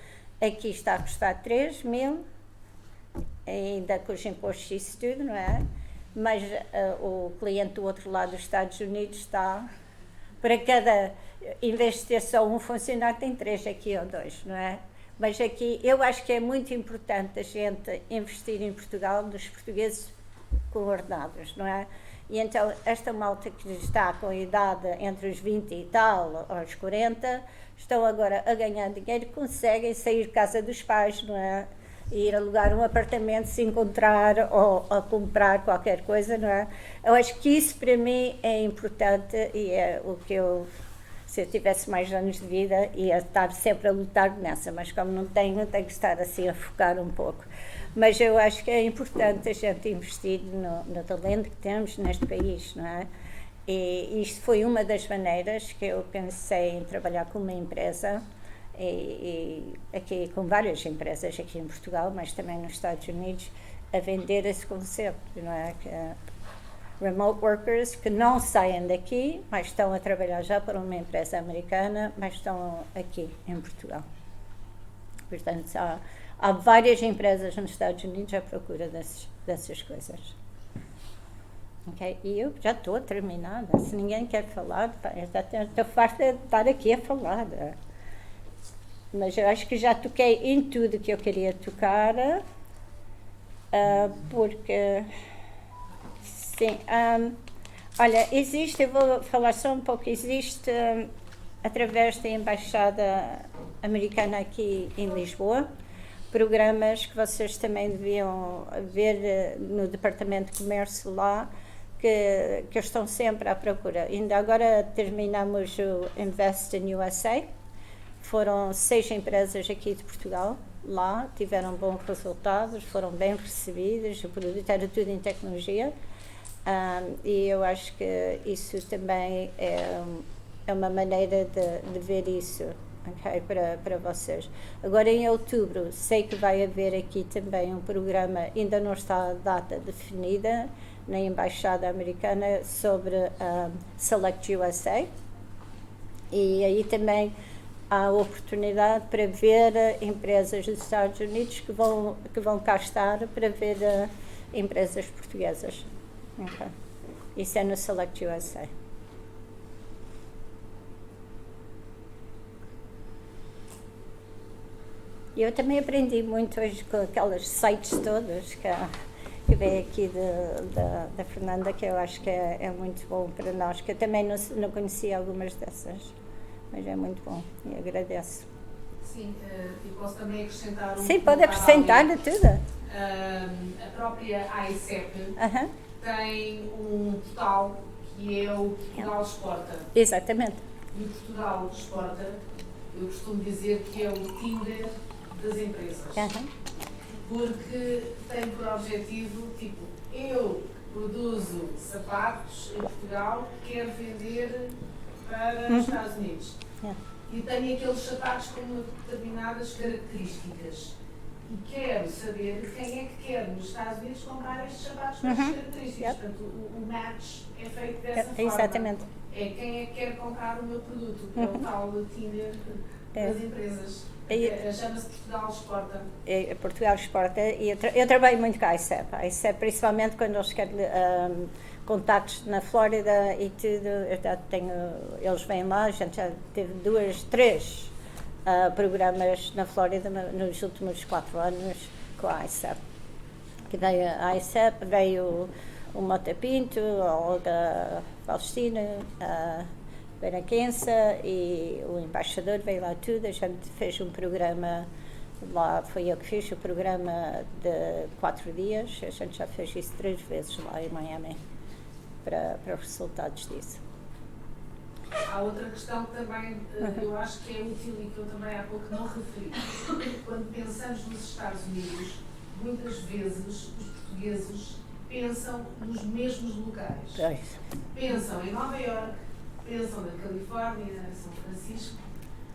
Aqui está a custar 3 mil, ainda com os impostos e isso tudo, não é? Mas o cliente do outro lado dos Estados Unidos está, para cada, em vez de ter só um funcionário, tem 3 aqui ou 2, não é? Mas aqui, eu acho que é muito importante a gente investir em Portugal, nos portugueses com ordenados, não é? E então, esta malta que está com a idade entre os 20 e tal, aos 40, estão agora a ganhar dinheiro, conseguem sair de casa dos pais, não é? E ir alugar um apartamento, se encontrar ou a comprar qualquer coisa, não é? Eu acho que isso para mim é importante e é o que eu, se eu tivesse mais anos de vida, ia estar sempre a lutar nessa, mas como não tenho que estar assim a focar um pouco. Mas eu acho que é importante a gente investir no talento que temos neste país, não é? E isto foi uma das maneiras que eu pensei em trabalhar com uma empresa, e aqui com várias empresas aqui em Portugal, mas também nos Estados Unidos, a vender esse conceito, não é? Que, remote workers que não saem daqui, mas estão a trabalhar já para uma empresa americana, mas estão aqui em Portugal. Portanto, há várias empresas nos Estados Unidos à procura dessas coisas. Okay? E eu já estou terminada. Se ninguém quer falar, eu já estou farta de estar aqui a falar. Mas eu acho que já toquei em tudo que eu queria tocar, porque, sim, olha, existe, eu vou falar só um pouco, existe, através da Embaixada Americana aqui em Lisboa, programas que vocês também deviam ver no Departamento de Comércio lá, que estão sempre à procura. Ainda agora terminamos o Invest in USA, foram 6 empresas aqui de Portugal, lá, tiveram bons resultados, foram bem recebidas, o produto era tudo em tecnologia, e eu acho que isso também é uma maneira de ver isso, okay, para vocês. Agora em outubro, sei que vai haver aqui também um programa, ainda não está a data definida, na Embaixada Americana, sobre Select USA, e aí também há oportunidade para ver empresas dos Estados Unidos que vão cá estar para ver empresas portuguesas. Okay. Isso é no Select USA. Eu também aprendi muito hoje com aquelas sites todas que veio aqui da Fernanda, que eu acho que é muito bom para nós, que eu também não conhecia algumas dessas. Mas é muito bom e agradeço. Sim, e posso também acrescentar um... Sim, pode acrescentar de tudo. A própria AICEP tem um portal que é o Portugal Exporta. Exatamente. E o Portugal Exporta, eu costumo dizer que é o Tinder das empresas. Porque tem por objetivo, tipo, eu produzo sapatos em Portugal, quero vender para os Estados Unidos. e tenho aqueles sapatos com determinadas características. E quero saber quem é que quer nos Estados Unidos comprar estes sapatos com estas características. Portanto, o match é feito dessa forma. Exatamente. É quem é que quer comprar o meu produto, que é o tal Tinder das empresas. Chama-se Portugal Exporta. Portugal Exporta. E eu trabalho muito com a ICEP. A ICEP, principalmente quando eles querem contactos na Flórida e tudo, eu já tenho, eles vêm lá, a gente já teve 2, 3 programas na Flórida nos últimos 4 anos com a ICEP. Que veio a ICEP, veio o Mota Pinto, a Olga Faustina, a Benaquença e o embaixador veio lá tudo. A gente fez um programa lá, foi eu que fiz o programa de 4 dias. A gente já fez isso 3 vezes lá em Miami para os resultados disso. Há outra questão que também eu acho que é útil e que eu também há pouco não referi. Quando pensamos nos Estados Unidos, muitas vezes os portugueses pensam nos mesmos locais. Pensam em Nova Iorque, pensam na Califórnia, em São Francisco,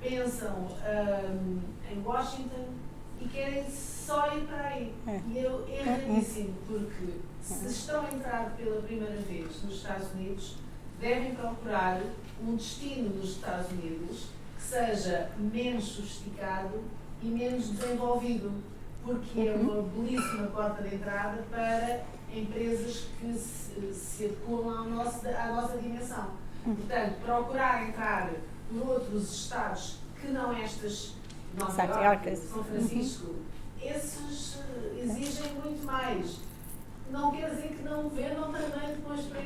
pensam em Washington e querem só ir para aí. E eu erradíssimo, porque se estão a entrar pela primeira vez nos Estados Unidos, devem procurar um destino nos Estados Unidos que seja menos sofisticado e menos desenvolvido, porque é uma belíssima porta de entrada para empresas que se adequam à nossa dimensão. Portanto, procurar entrar por outros estados que não estas, Nova Iorque, São Francisco, esses exigem muito mais. Não quer dizer que não vendam também depois para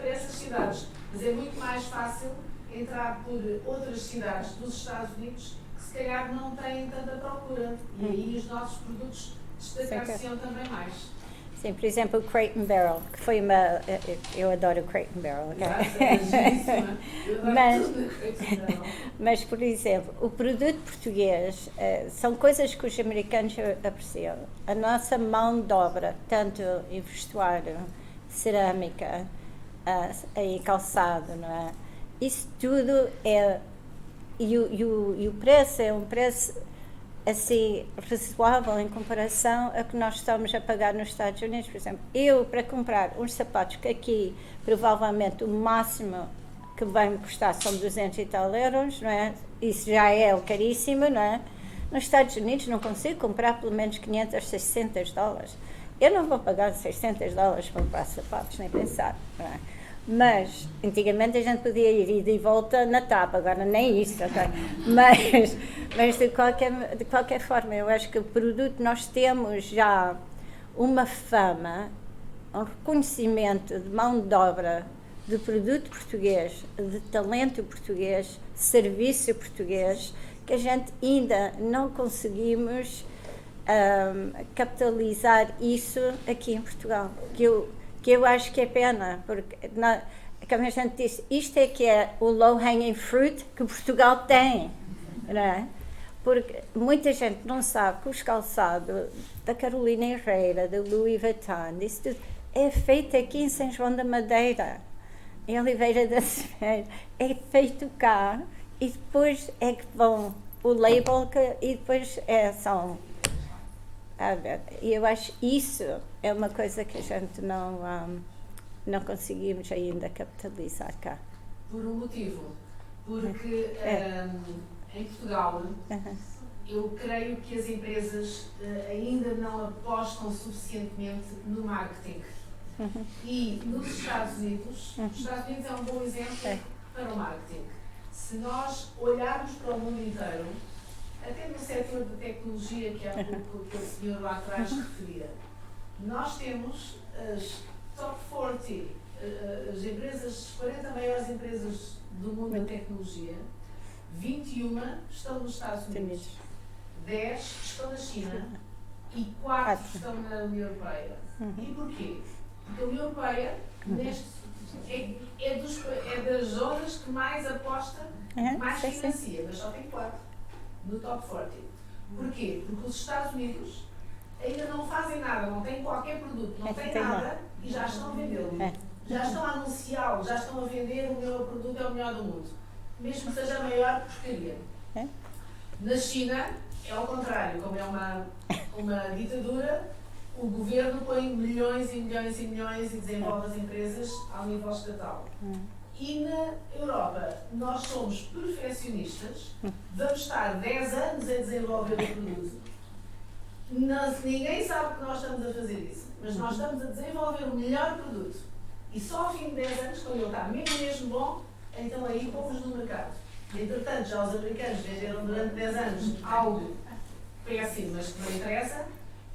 essas cidades, mas é muito mais fácil entrar por outras cidades dos Estados Unidos que se calhar não têm tanta procura e aí os nossos produtos destacar-se-ão também mais. Sim, por exemplo, o Crate and Barrel, que foi uma... Eu adoro o Crate and Barrel, mas, por exemplo, o produto português são coisas que os americanos apreciam. A nossa mão de obra, tanto em vestuário, cerâmica, em calçado, não é? Isso tudo é... E o preço é um preço assim, razoável em comparação a que nós estamos a pagar nos Estados Unidos. Por exemplo, eu, para comprar uns sapatos que aqui, provavelmente, o máximo que vai me custar são 200 e tal euros, não é? Isso já é caríssimo, não é? Nos Estados Unidos não consigo comprar pelo menos 500, 600 dólares. Eu não vou pagar 600 dólares para comprar sapatos, nem pensar, não é? Mas, antigamente a gente podia ir de volta na TAP, agora nem isso, okay? Mas de qualquer forma, eu acho que o produto, nós temos já uma fama, um reconhecimento de mão de obra, de produto português, de talento português, serviço português, que a gente ainda não conseguimos capitalizar isso aqui em Portugal. Que eu acho que é pena, porque, como a gente disse, isto é que é o low-hanging fruit que Portugal tem, não é? Porque muita gente não sabe que os calçados da Carolina Herrera, do Louis Vuitton, isso tudo é feito aqui em São João da Madeira, em Oliveira da Silveira, é feito cá e depois é que vão o label e depois são... E eu acho isso é uma coisa que a gente não conseguimos ainda capitalizar cá. Por um motivo, porque em Portugal eu creio que as empresas ainda não apostam suficientemente no marketing. E nos Estados Unidos, os Estados Unidos é um bom exemplo para o marketing. Se nós olharmos para o mundo inteiro, até no setor de tecnologia, que há pouco que o senhor lá atrás referia, nós temos as top 40, as 40 maiores empresas do mundo da tecnologia, 21 estão nos Estados Unidos, 10 estão na China e 4 estão na União Europeia. E porquê? Porque a União Europeia é das zonas que mais aposta, mais financia, mas só tem 4 no top 40. Porquê? Porque os Estados Unidos ainda não fazem nada, não têm qualquer produto, não têm nada e já estão a vendê-lo. Já estão a anunciá-lo, já estão a vender o meu produto é o melhor do mundo. mesmo que seja a maior porcaria. É? Na China, é ao contrário, como é uma ditadura, o governo põe milhões e milhões e milhões e desenvolve as empresas ao nível estatal. E na Europa, nós somos perfeccionistas, vamos estar 10 anos a desenvolver o produto. Ninguém sabe que nós estamos a fazer isso, mas nós estamos a desenvolver o melhor produto. E só ao fim de 10 anos, quando ele está mesmo bom, então aí pomos no mercado. Entretanto, já os americanos venderam durante 10 anos algo péssimo, mas que não interessa,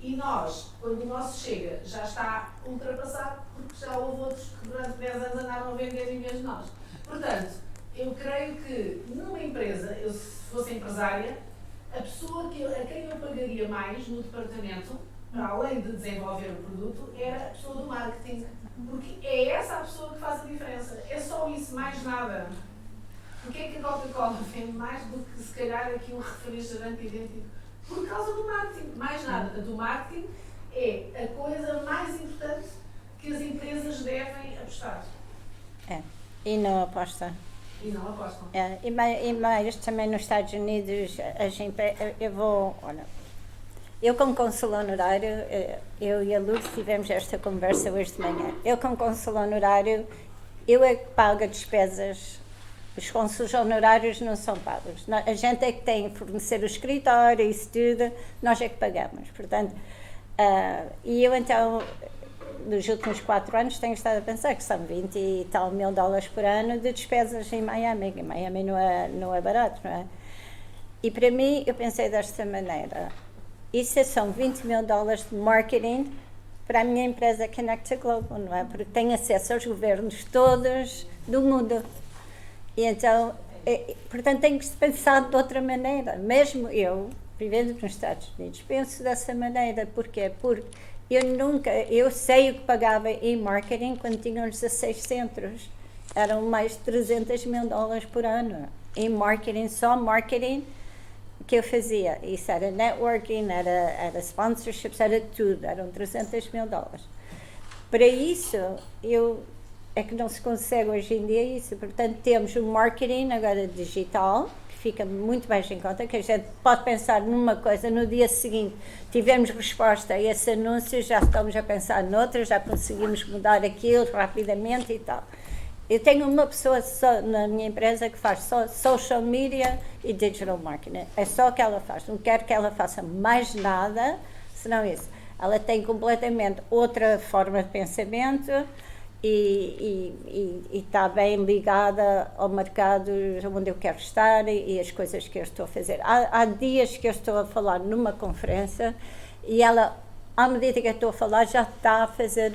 e nós, quando o nosso chega, já está ultrapassado, porque já houve outros que durante 10 anos andaram a vender em vez de nós. Portanto, eu creio que numa empresa, eu se fosse empresária, a pessoa a quem eu pagaria mais no departamento, para além de desenvolver o produto, era a pessoa do marketing. Porque é essa a pessoa que faz a diferença. É só isso, mais nada. Porquê é que a Coca-Cola vende mais do que, se calhar, aqui um refrigerante idêntico? Por causa do marketing. Mais nada. Portanto, o marketing é a coisa mais importante que as empresas devem apostar. E não aposta. E não apostam. E mais também nos Estados Unidos, eu como consul honorário, eu e a Lourdes tivemos esta conversa hoje de manhã. Eu como consul honorário, eu é que pago as despesas. Os consuls honorários não são pagos. A gente é que tem que fornecer o escritório, isso tudo, nós é que pagamos. Portanto, e eu então, nos últimos 4 anos, tenho estado a pensar que são 20 e tal mil dólares por ano de despesas em Miami. Em Miami não é barato, não é? E para mim, eu pensei desta maneira. Isso são 20 mil dólares de marketing para a minha empresa Connect Global, não é? Porque tem acesso aos governos todos do mundo. E então, portanto, tem que se pensar de outra maneira. Mesmo eu, vivendo nos Estados Unidos, penso dessa maneira. Porquê? Porque eu sei o que pagava em marketing quando tinha uns 16 centros. Eram mais de 300 mil dólares por ano. Em marketing, só marketing que eu fazia. Isso era networking, era sponsorships, era tudo. Eram 300 mil dólares. Para isso, é que não se consegue hoje em dia isso. Portanto, temos o marketing agora digital, que fica muito mais em conta, que a gente pode pensar numa coisa, no dia seguinte tivemos resposta a esse anúncio, já estamos a pensar noutra, já conseguimos mudar aquilo rapidamente e tal. Eu tenho uma pessoa só na minha empresa que faz só social media e digital marketing. É só o que ela faz. Não quero que ela faça mais nada, senão isso. Ela tem completamente outra forma de pensamento e está bem ligada ao mercado onde eu quero estar e as coisas que eu estou a fazer. Há dias que eu estou a falar numa conferência e ela, à medida que eu estou a falar, já está a fazer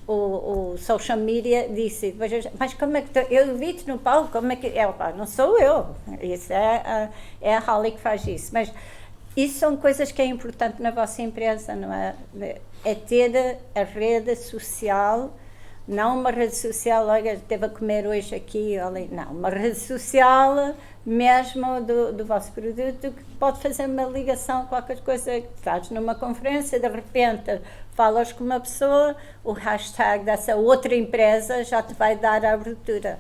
o social media, disse, mas como é que eu vi-te no palco, como é que... não sou eu, isso é a Holly que faz isso, mas isso são coisas que é importante na vossa empresa, não é? É ter a rede social. Não uma rede social, olha, esteve a comer hoje aqui, olha, não, uma rede social mesmo do vosso produto que pode fazer uma ligação, qualquer coisa, que estás numa conferência, de repente falas com uma pessoa, o hashtag dessa outra empresa já te vai dar a abertura.